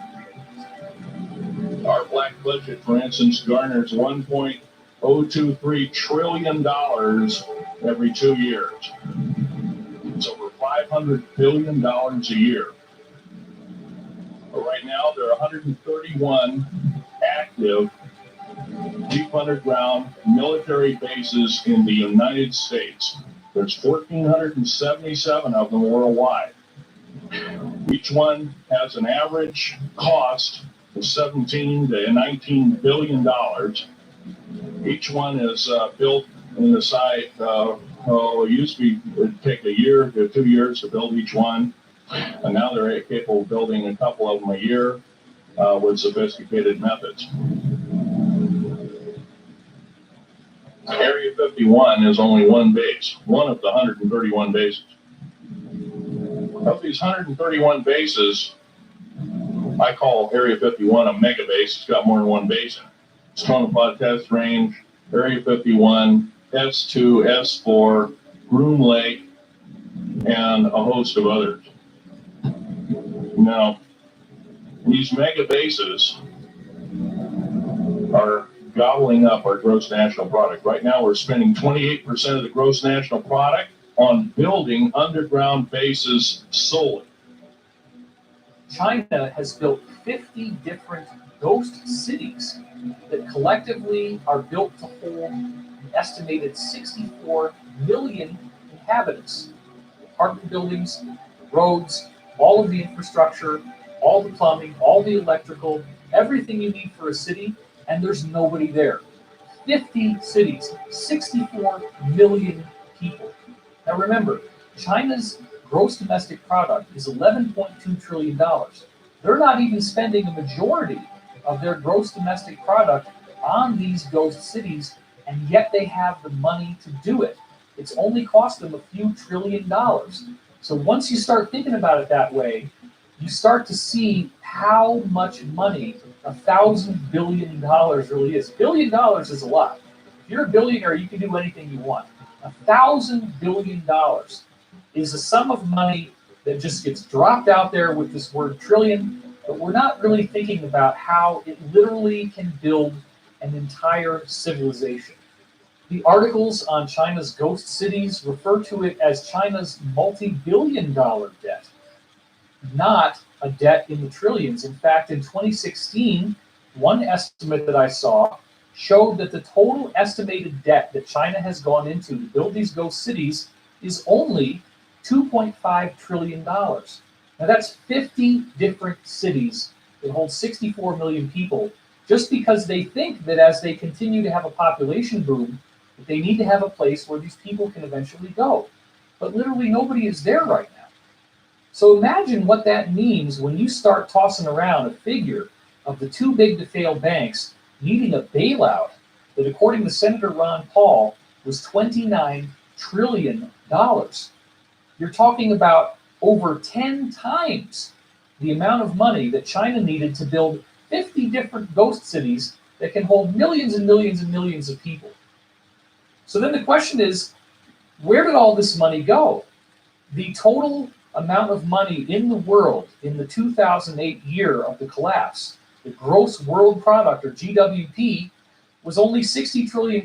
dream. Our black budget, for instance, garners $1.023 trillion every 2 years. It's over $500 billion a year. But right now, there are 131 active deep underground military bases in the United States. There's 1,477 of them worldwide. Each one has an average cost of $17 to $19 billion. Each one is built in the site. It used to be, it would take a year to 2 years to build each one. And now they're capable of building a couple of them a year with sophisticated methods. Area 51 is only one base, one of the 131 bases. Of these 131 bases, I call Area 51 a mega base. It's got more than one base in it. Tonopah Test Range, Area 51, S2, S4, Groom Lake, and a host of others. Now, these mega bases are gobbling up our gross national product. Right now, we're spending 28% of the gross national product on building underground bases solely. China has built 50 different ghost cities that collectively are built to hold an estimated 64 million inhabitants. Apartment buildings, roads, all of the infrastructure, all the plumbing, all the electrical, everything you need for a city, and there's nobody there. 50 cities, 64 million people. Now remember, China's gross domestic product is $11.2 trillion. They're not even spending a majority of their gross domestic product on these ghost cities, and yet they have the money to do it. It's only cost them a few $1 trillion. So once you start thinking about it that way, you start to see how much money $1,000 billion really is. $1 billion is a lot. If you're a billionaire, you can do anything you want. $1,000 billion is a sum of money that just gets dropped out there with this word trillion, but we're not really thinking about how it literally can build an entire civilization. The articles on China's ghost cities refer to it as China's multi-billion-dollar debt, not a debt in the trillions. In fact, in 2016, one estimate that I saw showed that the total estimated debt that China has gone into to build these ghost cities is only $2.5 trillion. Now that's 50 different cities that hold 64 million people, just because they think that as they continue to have a population boom, that they need to have a place where these people can eventually go. But literally nobody is there right now. So imagine what that means when you start tossing around a figure of the too big to fail banks needing a bailout that, according to Senator Ron Paul, was $29 trillion. You're talking about over 10 times the amount of money that China needed to build 50 different ghost cities that can hold millions and millions and millions of people. So then the question is, where did all this money go? The total amount of money in the world in the 2008 year of the collapse, the gross world product, or GWP, was only $60 trillion.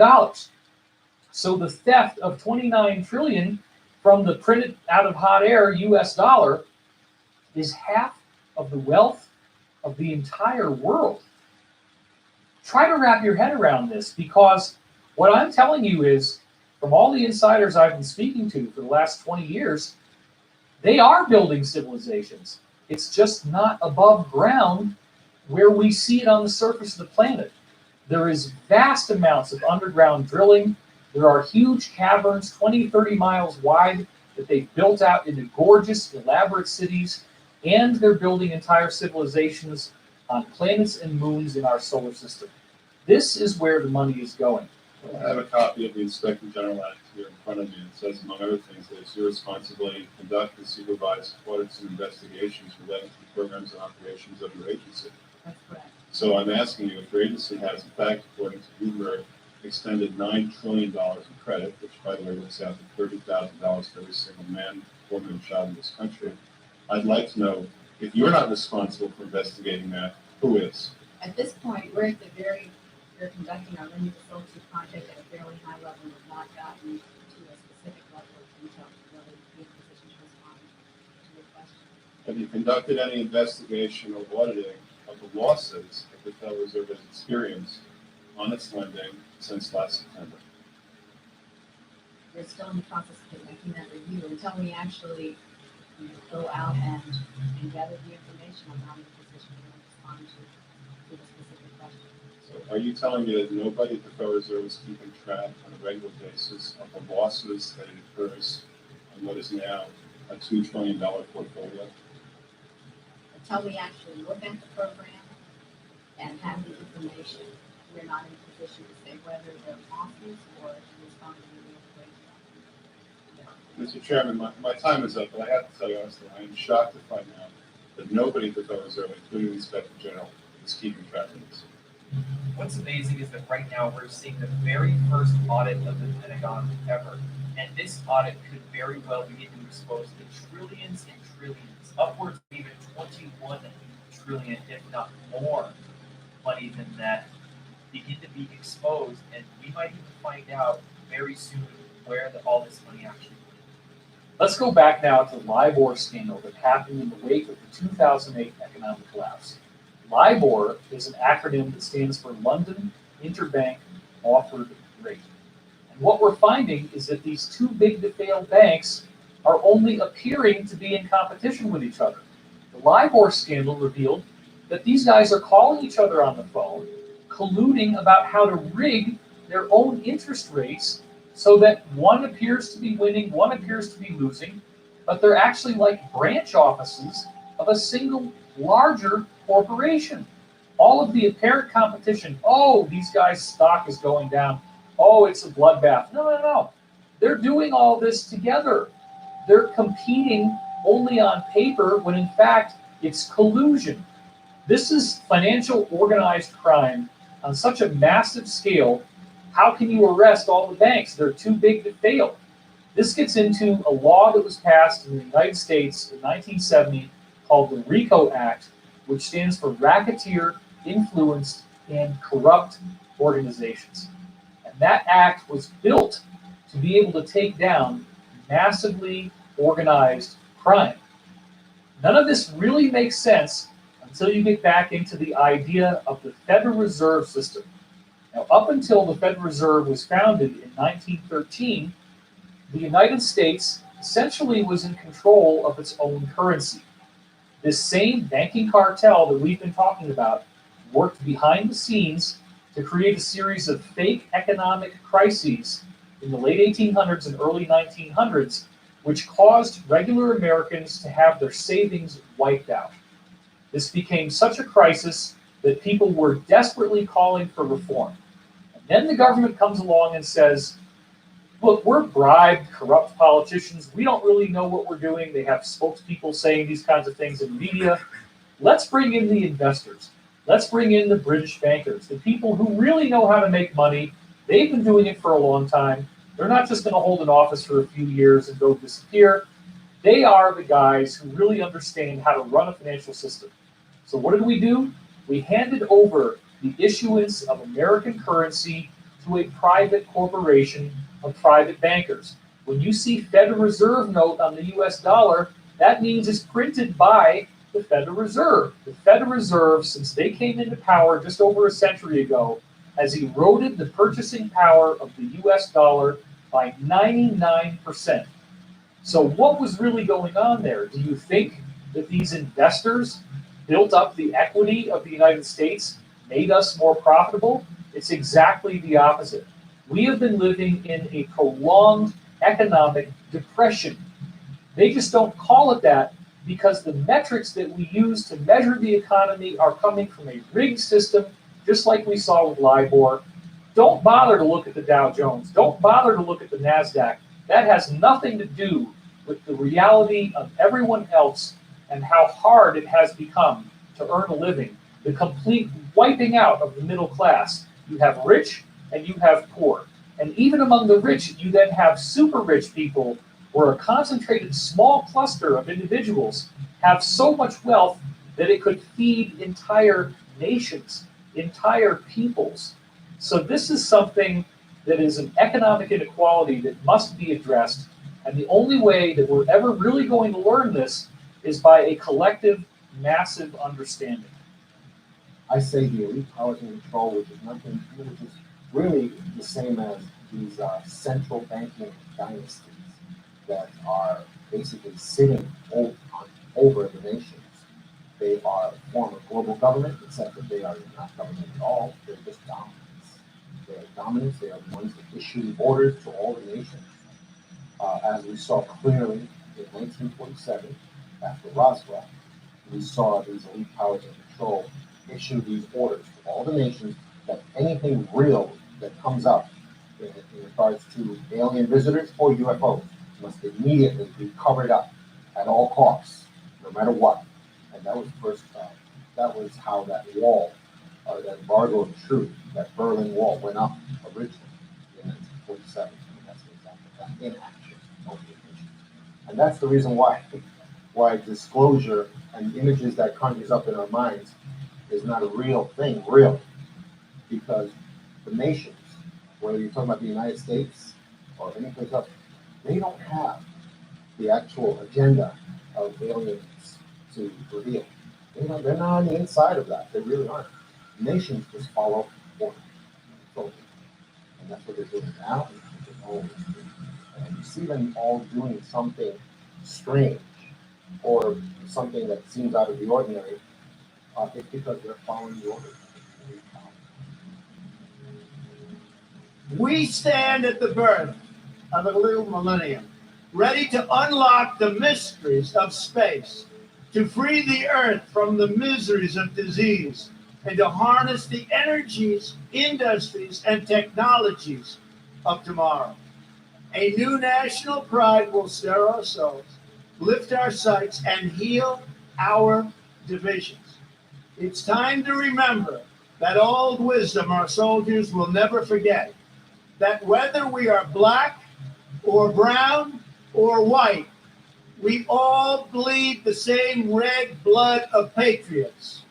So the theft of $29 trillion from the printed out of hot air US dollar is half of the wealth of the entire world. Try to wrap your head around this, because what I'm telling you is, from all the insiders I've been speaking to for the last 20 years, they are building civilizations. It's just not above ground where we see it on the surface of the planet. There is vast amounts of underground drilling. There are huge caverns, 20, 30 miles wide, that they've built out into gorgeous, elaborate cities, and they're building entire civilizations on planets and moons in our solar system. This is where the money is going. I have a copy of the Inspector General Act here in front of me. It says, among other things, that it's your responsibility to conduct and supervise audits and investigations relating to the programs and operations of your agency. That's correct. So I'm asking you, if your agency has, in fact, according to Bloomberg, extended $9 trillion in credit, which, by the way, works out to $30,000 for every single man, woman, and child in this country, I'd like to know, if you're not responsible for investigating that, who is? At this point, we're conducting our linear facility project at a fairly high level. We've not gotten to a specific level of detail to really be in a position to respond to your question. Have you conducted any investigation or auditing of the losses that the Federal Reserve has experienced on its lending since last September? We're still in the process of making that review until we actually go out and gather the information. I'm not in a position to respond to the specific question. So are you telling me that nobody at the Federal Reserve is keeping track on a regular basis of the losses that it incurs on what is now a $2 trillion portfolio? Until we actually look at the program and have the information, we're not in a position to say whether they're losses or to respond to the information. Mr. Chairman, my time is up, but I have to tell you honestly, I am shocked to find out that nobody at the Federal Reserve, including the Inspector General, is keeping track of this. What's amazing is that right now we're seeing the very first audit of the Pentagon ever. And this audit could very well begin to expose the trillions and trillions, upwards of even 21 trillion, if not more, money than that, begin to be exposed. And we might even find out very soon where all this money actually went. Let's go back now to the LIBOR scandal that happened in the wake of the 2008 economic collapse. LIBOR is an acronym that stands for London Interbank Offered Rate. And what we're finding is that these too big to fail banks are only appearing to be in competition with each other. The LIBOR scandal revealed that these guys are calling each other on the phone, colluding about how to rig their own interest rates so that one appears to be winning, one appears to be losing, but they're actually like branch offices of a single larger corporation. All of the apparent competition, oh, these guys' stock is going down, oh, it's a bloodbath. No. They're doing all this together. They're competing only on paper when in fact it's collusion. This is financial organized crime on such a massive scale. How can you arrest all the banks? They're too big to fail. This gets into a law that was passed in the United States in 1970 called the RICO Act, which stands for Racketeer, Influenced, and Corrupt Organizations. And that act was built to be able to take down massively organized crime. None of this really makes sense until you get back into the idea of the Federal Reserve System. Now, up until the Federal Reserve was founded in 1913, the United States essentially was in control of its own currency. This same banking cartel that we've been talking about worked behind the scenes to create a series of fake economic crises in the late 1800s and early 1900s, which caused regular Americans to have their savings wiped out. This became such a crisis that people were desperately calling for reform. And then the government comes along and says, look, we're bribed, corrupt politicians. We don't really know what we're doing. They have spokespeople saying these kinds of things in the media. Let's bring in the investors. Let's bring in the British bankers, the people who really know how to make money. They've been doing it for a long time. They're not just going to hold an office for a few years and go disappear. They are the guys who really understand how to run a financial system. So what do? We handed over the issuance of American currency to a private corporation of private bankers. When you see Federal Reserve note on the US dollar, that means it's printed by the Federal Reserve. The Federal Reserve, since they came into power just over a century ago, has eroded the purchasing power of the US dollar by 99%. So what was really going on there? Do you think that these investors built up the equity of the United States, made us more profitable? It's exactly the opposite. We have been living in a prolonged economic depression. They just don't call it that because the metrics that we use to measure the economy are coming from a rigged system, just like we saw with LIBOR. Don't bother to look at the Dow Jones. Don't bother to look at the NASDAQ. That has nothing to do with the reality of everyone else and how hard it has become to earn a living. The complete wiping out of the middle class. You have rich and you have poor. And even among the rich, you then have super rich people where a concentrated small cluster of individuals have so much wealth that it could feed entire nations, entire peoples. So this is something that is an economic inequality that must be addressed. And the only way that we're ever really going to learn this is by a collective, massive understanding. I say the elite powers and control, which is really the same as these central banking dynasties that are basically sitting over the nations. They are a form of global government, except that they are not government at all. They're just dominance. They are dominance. They are the ones that issue orders to all the nations. As we saw clearly in 1947, after Roswell, we saw these elite powers and control issue these orders to all the nations that anything real that comes up in regards to alien visitors or UFOs must immediately be covered up at all costs, no matter what. And that was that was how that wall, or that embargo of truth, that Berlin Wall went up originally in 1947. And that's the example of that inaction over the nations. And that's the reason why disclosure and the images that conjures up in our minds is not a real thing, really, because the nations, whether you're talking about the United States or any place else, they don't have the actual agenda of aliens to reveal. They're not on the inside of that. They really aren't. Nations just follow order. And that's what they're doing now. And you see them all doing something strange or something that seems out of the ordinary. It's because they're following the orders. We stand at the birth of a new millennium, ready to unlock the mysteries of space, to free the earth from the miseries of disease, and to harness the energies, industries, and technologies of tomorrow. A new national pride will stir our souls, lift our sights, and heal our divisions. It's time to remember that old wisdom our soldiers will never forget, that whether we are black or brown or white, we all bleed the same red blood of patriots.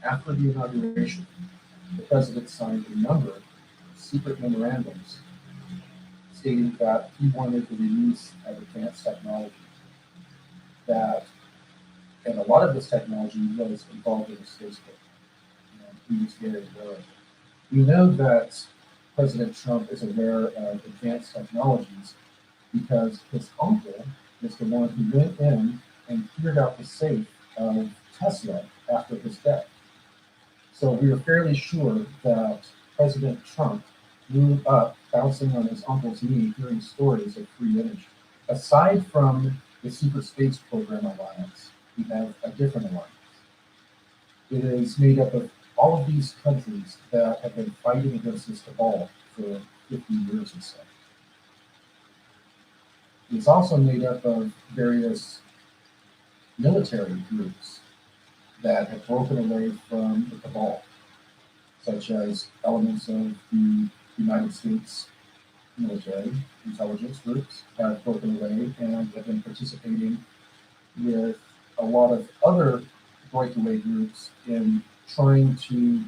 After the inauguration, the president signed a number of secret memorandums stating that he wanted the release of advanced technology. that, and a lot of this technology was involved in his Facebook. And he was very aware of it. We know that President Trump is aware of advanced technologies because his uncle is the one who went in and cleared out the safe of Tesla after his death. So we are fairly sure that President Trump grew up bouncing on his uncle's knee hearing stories of free energy. Aside from the Secret Space Program Alliance, we have a different alliance. It is made up of all of these countries that have been fighting against this cabal for 50 years or so. It's also made up of various military groups that have broken away from the cabal, such as elements of the United States military intelligence groups have broken away and have been participating with a lot of other breakaway groups in trying to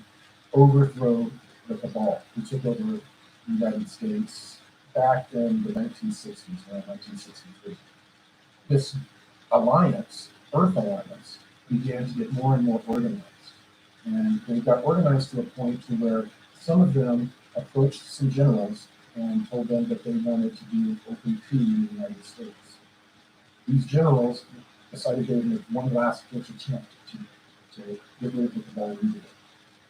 overthrow the cabal who took over the United States back in the 1960s, around 1963. This alliance, Earth Alliance, began to get more and more organized. And they got organized to a point to where some of them approached some generals and told them that they wanted to be open coup in the United States. These generals decided they would make one last ditch attempt to get rid of the cabal legally.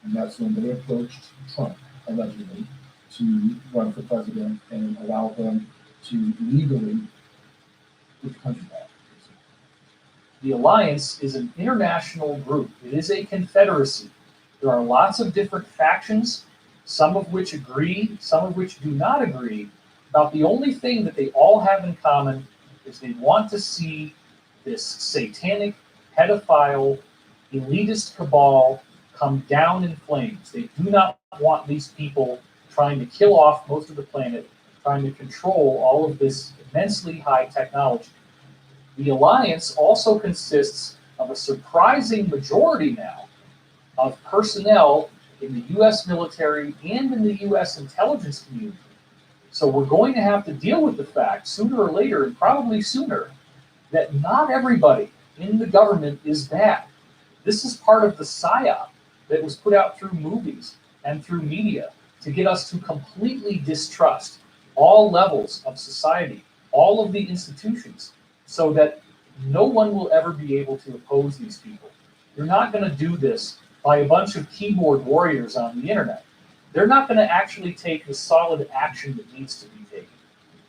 And that's when they approached Trump, allegedly, to run for president and allow them to legally put the country back. The alliance is an international group. It is a confederacy. There are lots of different factions, some of which agree, some of which do not agree. About the only thing that they all have in common is they want to see this satanic, pedophile, elitist cabal come down in flames. They do not want these people trying to kill off most of the planet, trying to control all of this immensely high technology. The alliance also consists of a surprising majority now of personnel in the U.S. military and in the U.S. intelligence community. So we're going to have to deal with the fact, sooner or later, and probably sooner, that not everybody in the government is bad. This is part of the psyop that was put out through movies and through media to get us to completely distrust all levels of society, all of the institutions, so that no one will ever be able to oppose these people. You're not going to do this by a bunch of keyboard warriors on the internet. They're not going to actually take the solid action that needs to be taken.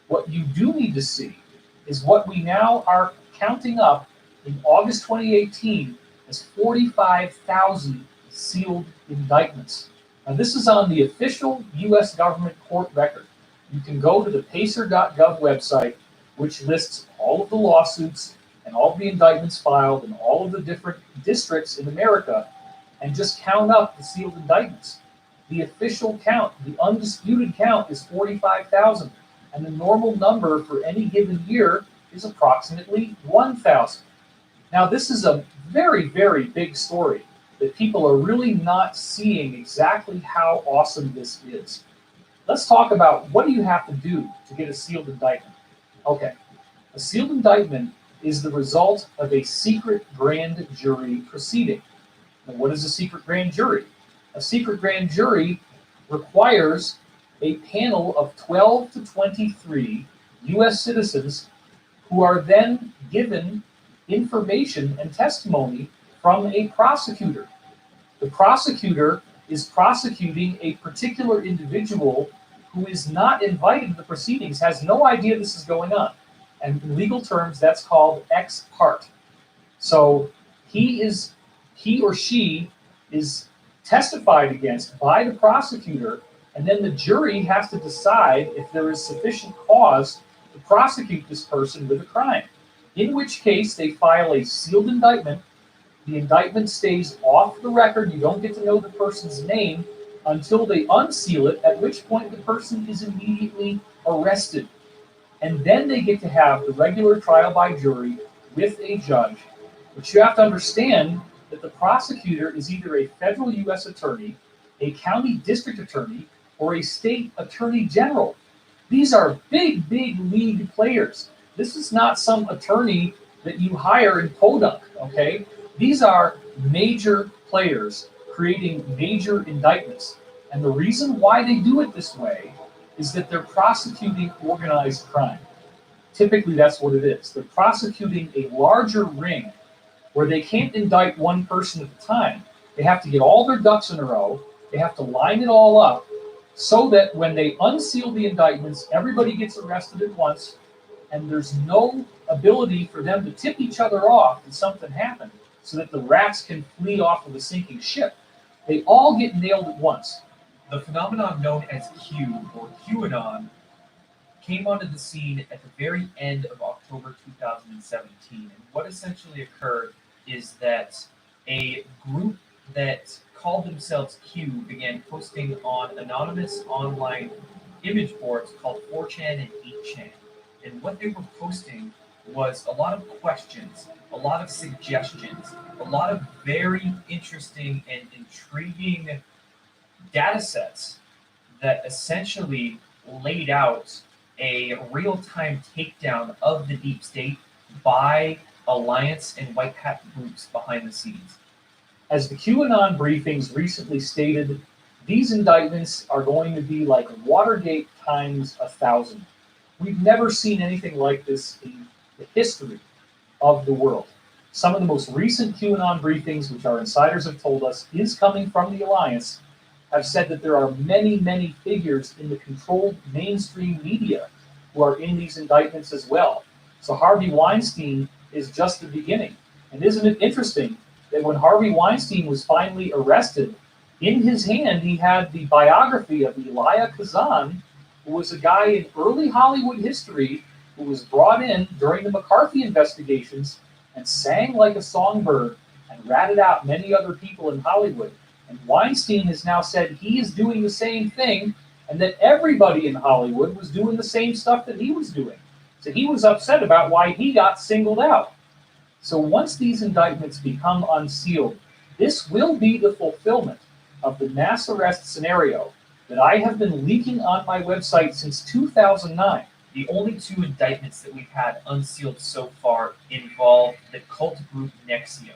What you do need to see is what we now are counting up in August 2018 as 45,000 sealed indictments. Now, this is on the official U.S. government court record. You can go to the pacer.gov website, which lists all of the lawsuits and all of the indictments filed in all of the different districts in America, and just count up the sealed indictments. The official count, the undisputed count, is 45,000, and the normal number for any given year is approximately 1,000. Now, this is a very, very big story that people are really not seeing exactly how awesome this is. Let's talk about what do you have to do to get a sealed indictment. Okay, a sealed indictment is the result of a secret grand jury proceeding. Now, what is a secret grand jury? A secret grand jury requires a panel of 12 to 23 U.S. citizens who are then given information and testimony from a prosecutor. The prosecutor is prosecuting a particular individual who is not invited to the proceedings, has no idea this is going on. And in legal terms, that's called ex parte. So he or she is testified against by the prosecutor, and then the jury has to decide if there is sufficient cause to prosecute this person with a crime. In which case, they file a sealed indictment. The indictment stays off the record. You don't get to know the person's name until they unseal it, at which point the person is immediately arrested. And then they get to have the regular trial by jury with a judge. But you have to understand that the prosecutor is either a federal U.S. attorney, a county district attorney, or a state attorney general. These are big, big league players. This is not some attorney that you hire in Podunk, okay? These are major players creating major indictments. And the reason why they do it this way is that they're prosecuting organized crime. Typically, that's what it is. They're prosecuting a larger ring where they can't indict one person at a time. They have to get all their ducks in a row. They have to line it all up so that when they unseal the indictments, everybody gets arrested at once, and there's no ability for them to tip each other off that something happened so that the rats can flee off of a sinking ship. They all get nailed at once. The phenomenon known as Q, or QAnon, came onto the scene at the very end of October 2017. And what essentially occurred is that a group that called themselves Q began posting on anonymous online image boards called 4chan and 8chan. And what they were posting was a lot of questions, a lot of suggestions, a lot of very interesting and intriguing data sets that essentially laid out a real-time takedown of the deep state by alliance and white hat groups behind the scenes. As the QAnon briefings recently stated, these indictments are going to be like Watergate times 1,000. We've never seen anything like this in the history of the world. Some of the most recent QAnon briefings, which our insiders have told us is coming from the Alliance, have said that there are many, many figures in the controlled mainstream media who are in these indictments as well. So Harvey Weinstein is just the beginning. And isn't it interesting that when Harvey Weinstein was finally arrested, in his hand he had the biography of Elia Kazan, who was a guy in early Hollywood history who was brought in during the McCarthy investigations and sang like a songbird and ratted out many other people in Hollywood. And Weinstein has now said he is doing the same thing and that everybody in Hollywood was doing the same stuff that he was doing. So he was upset about why he got singled out. So once these indictments become unsealed, this will be the fulfillment of the mass arrest scenario that I have been leaking on my website since 2009. The only two indictments that we've had unsealed so far involve the cult group NXIVM,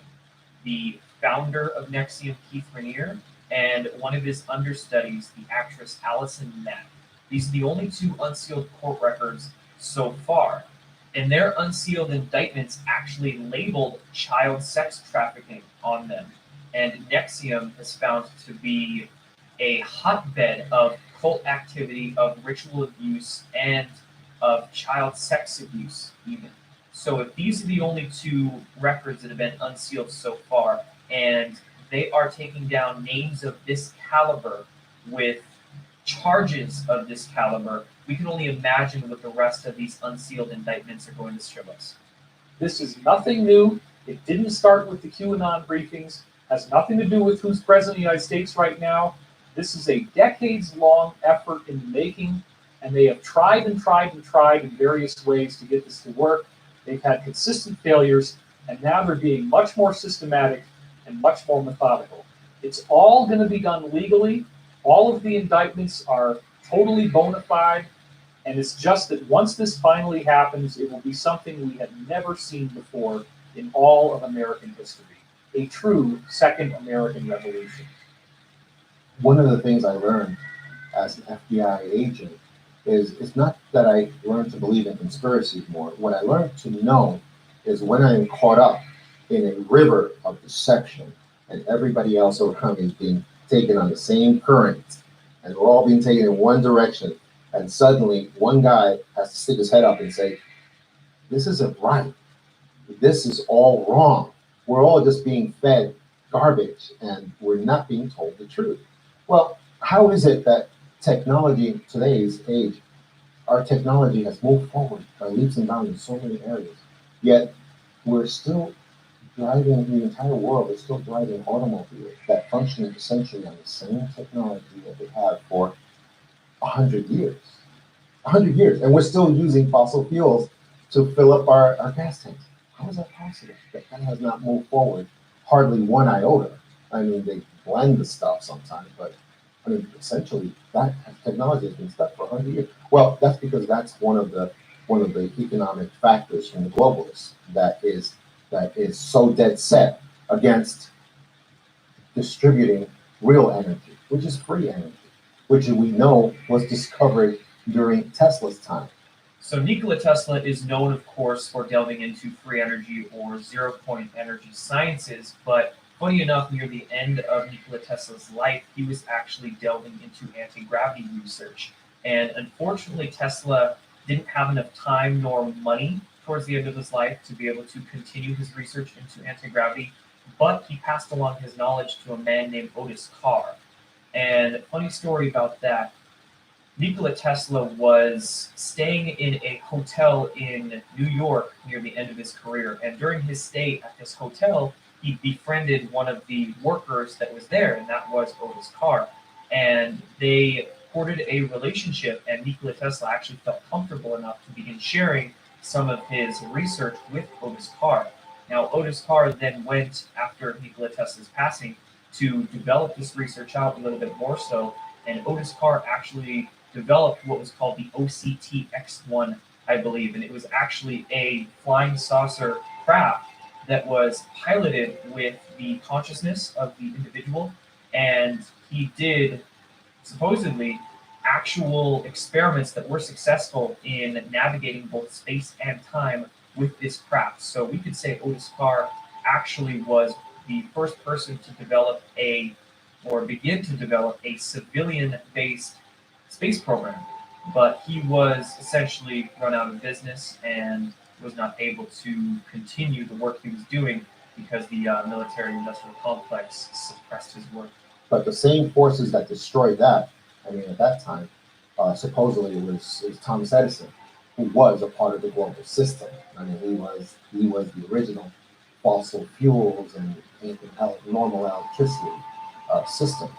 the founder of NXIVM, Keith Raniere, and one of his understudies, the actress Allison Mack. These are the only two unsealed court records so far. And their unsealed indictments actually labeled child sex trafficking on them. And NXIVM is found to be a hotbed of cult activity, of ritual abuse, and of child sex abuse even. So if these are the only two records that have been unsealed so far, and they are taking down names of this caliber with charges of this caliber, we can only imagine what the rest of these unsealed indictments are going to show us. This is nothing new. It didn't start with the QAnon briefings, has nothing to do with who's president of the United States right now. This is a decades-long effort in the making, and they have tried and tried and tried in various ways to get this to work. They've had consistent failures, and now they're being much more systematic and much more methodical. It's all going to be done legally. All of the indictments are totally bona fide, and it's just that once this finally happens, it will be something we have never seen before in all of American history. A true second American Revolution. One of the things I learned as an FBI agent is it's not that I learned to believe in conspiracies more. What I learned to know is when I'm caught up in a river of deception and everybody else around me is being taken on the same current and we're all being taken in one direction, and suddenly one guy has to stick his head up and say, this isn't right. This is all wrong. We're all just being fed garbage and we're not being told the truth. Well, how is it that technology in today's age, our technology has moved forward by leaps and bounds in so many areas, yet we're still driving, the entire world is still driving automobiles that function essentially on the same technology that they have for 100 years. 100 years, and we're still using fossil fuels to fill up our gas tanks. How is that possible? That has not moved forward hardly one iota. I mean, they blend the stuff sometimes, but I mean, essentially, that technology has been stuck for 100 years. Well, that's because that's one of the one of the economic factors from the globalists that is so dead set against distributing real energy, which is free energy, which we know was discovered during Tesla's time. So Nikola Tesla is known, of course, for delving into free energy or zero-point energy sciences, but funny enough, near the end of Nikola Tesla's life, he was actually delving into anti-gravity research. And unfortunately, Tesla didn't have enough time nor money towards the end of his life to be able to continue his research into anti-gravity, but he passed along his knowledge to a man named Otis Carr. And funny story about that, Nikola Tesla was staying in a hotel in New York near the end of his career. And during his stay at this hotel, he befriended one of the workers that was there, and that was Otis Carr. And they courted a relationship, and Nikola Tesla actually felt comfortable enough to begin sharing some of his research with Otis Carr. Now, Otis Carr then went, after Nikola Tesla's passing, to develop this research out a little bit more so, and Otis Carr actually developed what was called the OCT X1, I believe, and it was actually a flying saucer craft that was piloted with the consciousness of the individual, and he did supposedly actual experiments that were successful in navigating both space and time with this craft. So we could say Otis Carr actually was the first person to develop begin to develop a civilian-based space program, but he was essentially run out of business and was not able to continue the work he was doing because the military-industrial complex suppressed his work. But the same forces that destroyed that, I mean, at that time, supposedly it was Thomas Edison, who was a part of the global system. I mean, he was the original fossil fuels and normal electricity system,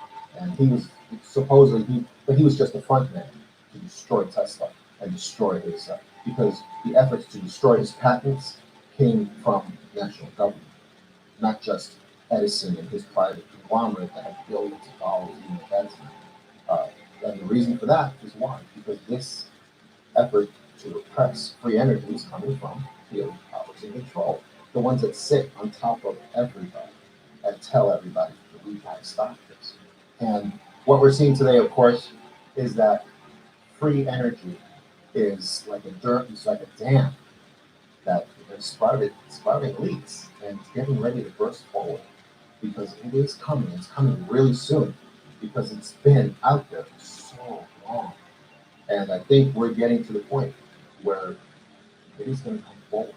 and he was supposedly but he was just a front man to destroy Tesla and destroy his because the efforts to destroy his patents came from national government, not just Edison and his private conglomerate that had billions of dollars in at that time. And the reason for that is why? Because this effort to repress free energy is coming from the elite powers in control, the ones that sit on top of everybody and tell everybody that we have to stop this. And what we're seeing today, of course, is that free energy is like a dam that is sprouting leaks and it's getting ready to burst forward because it is coming. It's coming really soon because it's been out there for so long. And I think we're getting to the point where it is going to come forward.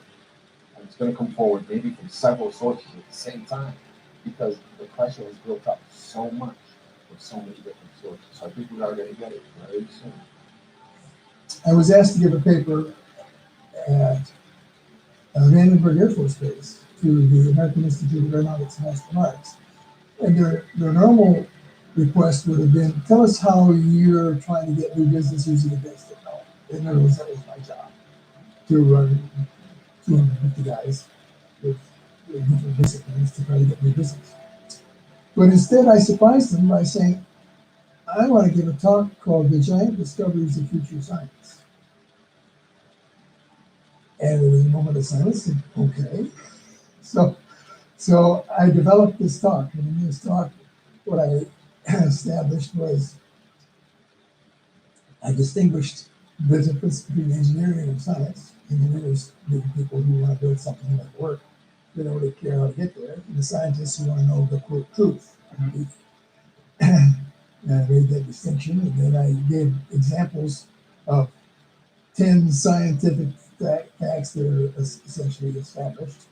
And it's going to come forward maybe from several sources at the same time because the pressure has built up so much with so many different sources. So I think we are going to get it very soon. I was asked to give a paper at Vandenberg Air Force Base to the American Institute of Aeronautics and Astronautics. And their normal request would have been, tell us how you're trying to get new business using advanced technology. In other words, that was my job, to run 250 guys with different disciplines to try to get new business. But instead, I surprised them by saying, I want to give a talk called The Giant Discoveries of Future Science. And there was a moment of silence, and okay. So I developed this talk, and in this talk, what I established was I distinguished the difference between engineering and science. Engineers being people who want to build something and make it work. They don't really care how to get there. And the scientists who want to know the quote truth. Mm-hmm. And I made that distinction, and then I gave examples of 10 scientific facts that are essentially established.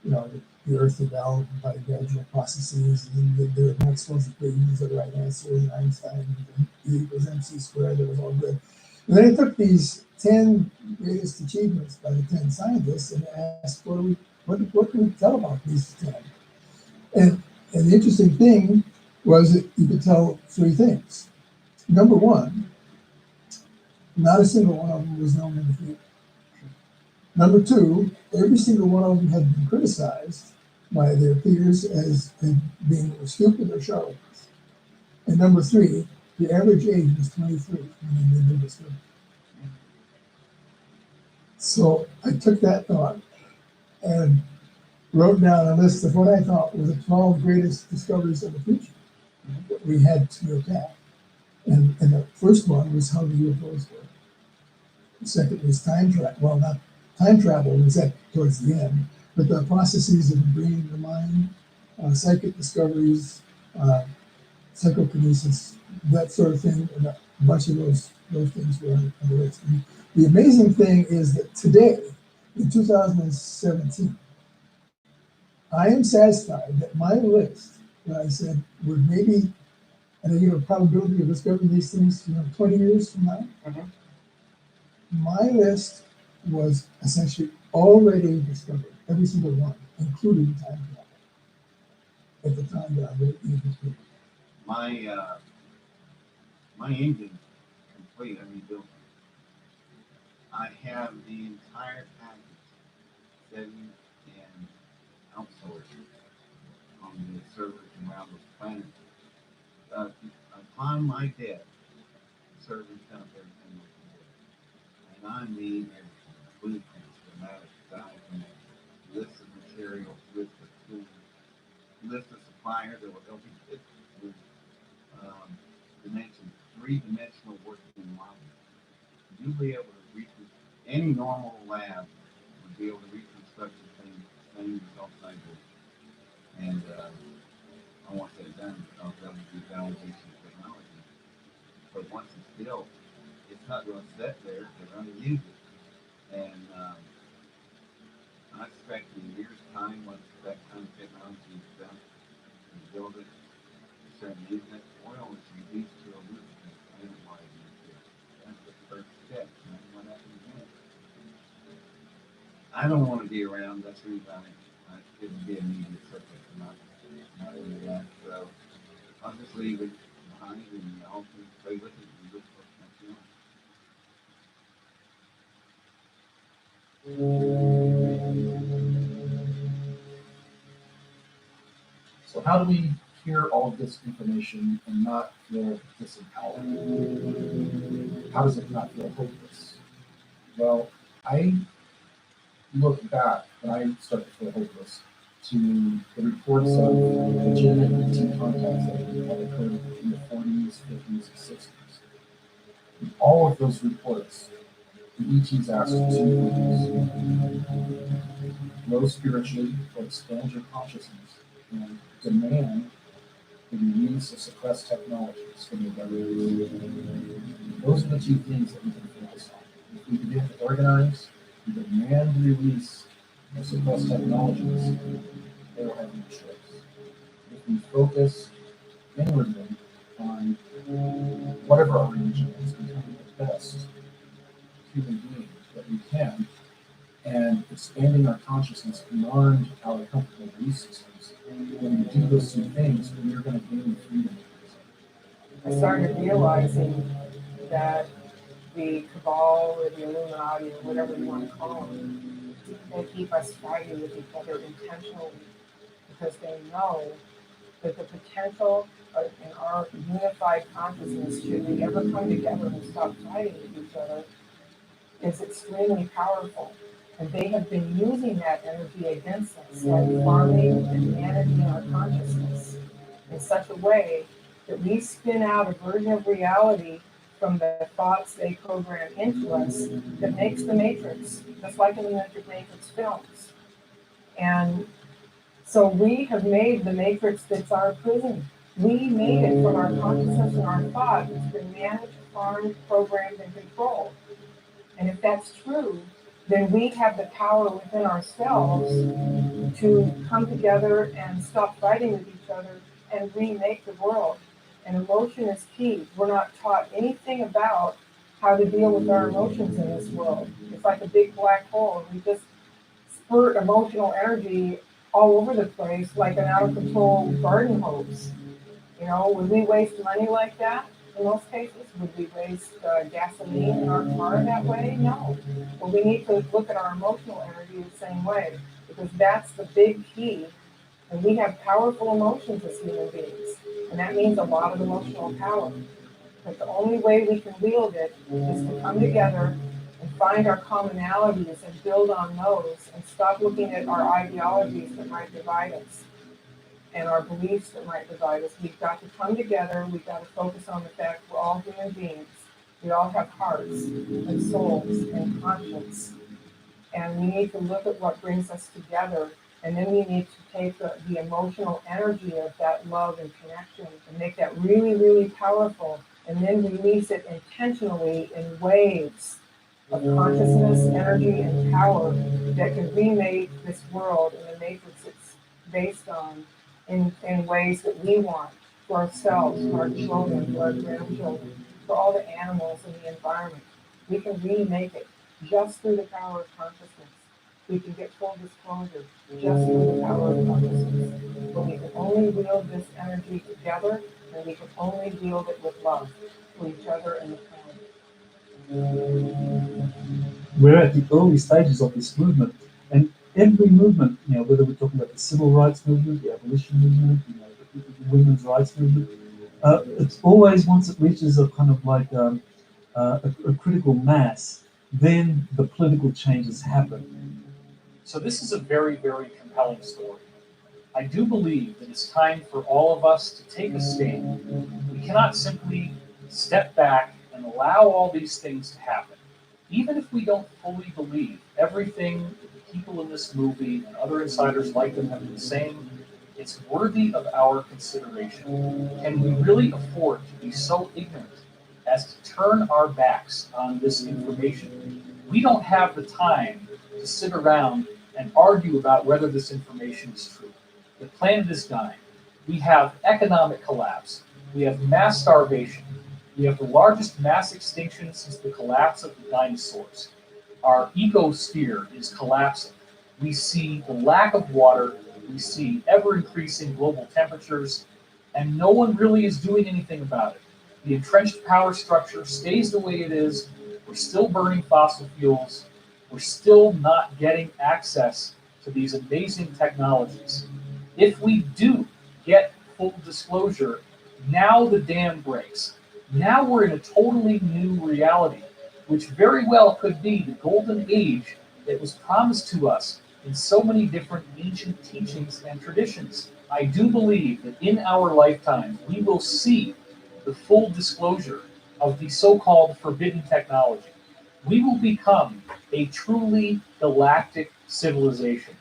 You know, the Earth evolved by gradual processes, and there are Maxwell's equations are the right answer, and Einstein, E equals MC squared, that was all good. And then I took these 10 greatest achievements by the 10 scientists and asked, what can we tell about these 10? And the interesting thing was that you could tell three things. Number one, not a single one of them was known in the field. Number two, every single one of them had been criticized by their peers as being stupid or charlatans. And number three, the average age was 23 when they did the discovery. So I took that thought and wrote down a list of what I thought were the 12 greatest discoveries of the future that we had to attack. And the first one was how the UFOs work. The second was time travel. Well, not time travel was at towards the end, but the processes of the brain, the mind, psychic discoveries, psychokinesis, that sort of thing, and a bunch of those things were on the list. And the amazing thing is that today, in 2017, I am satisfied that my list that I said would maybe, and I give a probability of discovering these things, 20 years from now. My list was essentially already discovered, every single one, including time travel, at the time that I wrote the book. My engine complete. I rebuilt it. I have the entire package setting and outsourced on the servers around the planet. Upon my death, the servers dump everything we can do. And I mean everything. Blueprints, schematics, diagrams, lists of materials, lists of tools, list of suppliers that will help you with three-dimensional working model. You'll be able to reconstruct, any normal lab would be able to reconstruct the same results I did. And I want that done because that would be validation of technology. But once it's built, it's not going to sit there, they're going to use it. And I expect in a year's time, once that kind of technology is done, and build it, start using it, oil is reduced to a lubricant planet-wide. That's the first step. And what happens next? I don't want to be around. That's the reason I couldn't be a media subject. Not into that. So I'll just leave it behind and I'll play with it and look for next year. So how do we hear all of this information and not feel disempowered? How does it not feel hopeless? Well, I look back when I start to feel hopeless to the reports of legitimate ET contacts that have occurred in the 40s, 50s, and 60s. In all of those reports, the ETs asked two things: grow spiritually or expand your consciousness, and demand the release of suppressed technologies from the government. Those are the two things that we can focus on. If we begin to organize and demand the release of suppressed technologies, they will have no choice. If we focus inwardly on whatever our religion is, becoming the best human being that we can, and expanding our consciousness beyond our comfortable belief systems, when we do those two things, we are going to gain freedom. I started realizing that the cabal or the Illuminati or whatever you want to call them, they keep us fighting with each other intentionally because they know that the potential in our unified consciousness, should we ever come together and stop fighting with each other, is extremely powerful. And they have been using that energy against us, like farming and managing our consciousness in such a way that we spin out a version of reality from the thoughts they program into us that makes the Matrix, just like in the Matrix films. And so we have made the Matrix that's our prison. We made it from our consciousness and our thought. It's been managed, farmed, programmed, and controlled. And if that's true, then we have the power within ourselves to come together and stop fighting with each other and remake the world. And emotion is key. We're not taught anything about how to deal with our emotions in this world. It's like a big black hole, and we just spurt emotional energy all over the place like an out-of-control garden hose. You know, would we waste money like that in most cases? Would we waste gasoline in our car that way? No. Well, we need to look at our emotional energy the same way, because that's the big key. And we have powerful emotions as human beings, and that means a lot of emotional power. But the only way we can wield it is to come together and find our commonalities and build on those and stop looking at our ideologies that might divide us and our beliefs that might divide us. We've got to come together. We've got to focus on the fact we're all human beings. We all have hearts and souls and conscience. And we need to look at what brings us together. And then we need to take the emotional energy of that love and connection and make that really, really powerful. And then release it intentionally in waves of consciousness, energy, and power that can remake this world in the matrix it's based on in ways that we want for ourselves, for our children, for our grandchildren, for all the animals in the environment. We can remake it just through the power of consciousness. We can get full disclosure just through the power of consciousness. But we can only wield this energy together, and we can only wield it with love for each other and the planet. We're at the early stages of this movement, and every movement, whether we're talking about the civil rights movement, the abolition movement, the women's rights movement, it's always once it reaches a kind of like a critical mass, then the political changes happen. So this is a very, very compelling story. I do believe that it's time for all of us to take a stand. We cannot simply step back and allow all these things to happen. Even if we don't fully believe everything that the people in this movie and other insiders like them have been saying, it's worthy of our consideration. Can we really afford to be so ignorant as to turn our backs on this information? We don't have the time to sit around and argue about whether this information is true. The planet is dying. We have economic collapse. We have mass starvation. We have the largest mass extinction since the collapse of the dinosaurs. Our ecosphere is collapsing. We see the lack of water. We see ever-increasing global temperatures, and no one really is doing anything about it. The entrenched power structure stays the way it is. We're still burning fossil fuels. We're still not getting access to these amazing technologies. If we do get full disclosure, now the dam breaks. Now we're in a totally new reality, which very well could be the golden age that was promised to us in so many different ancient teachings and traditions. I do believe that in our lifetime, we will see the full disclosure of the so-called forbidden technology. We will become a truly galactic civilization.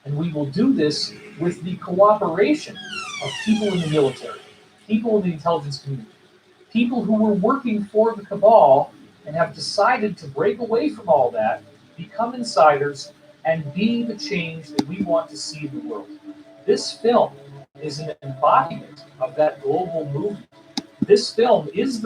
And we will do this with the cooperation of people in the military, people in the intelligence community, people who were working for the cabal and have decided to break away from all that, become insiders, and be the change that we want to see in the world. This film is an embodiment of that global movement. This film is the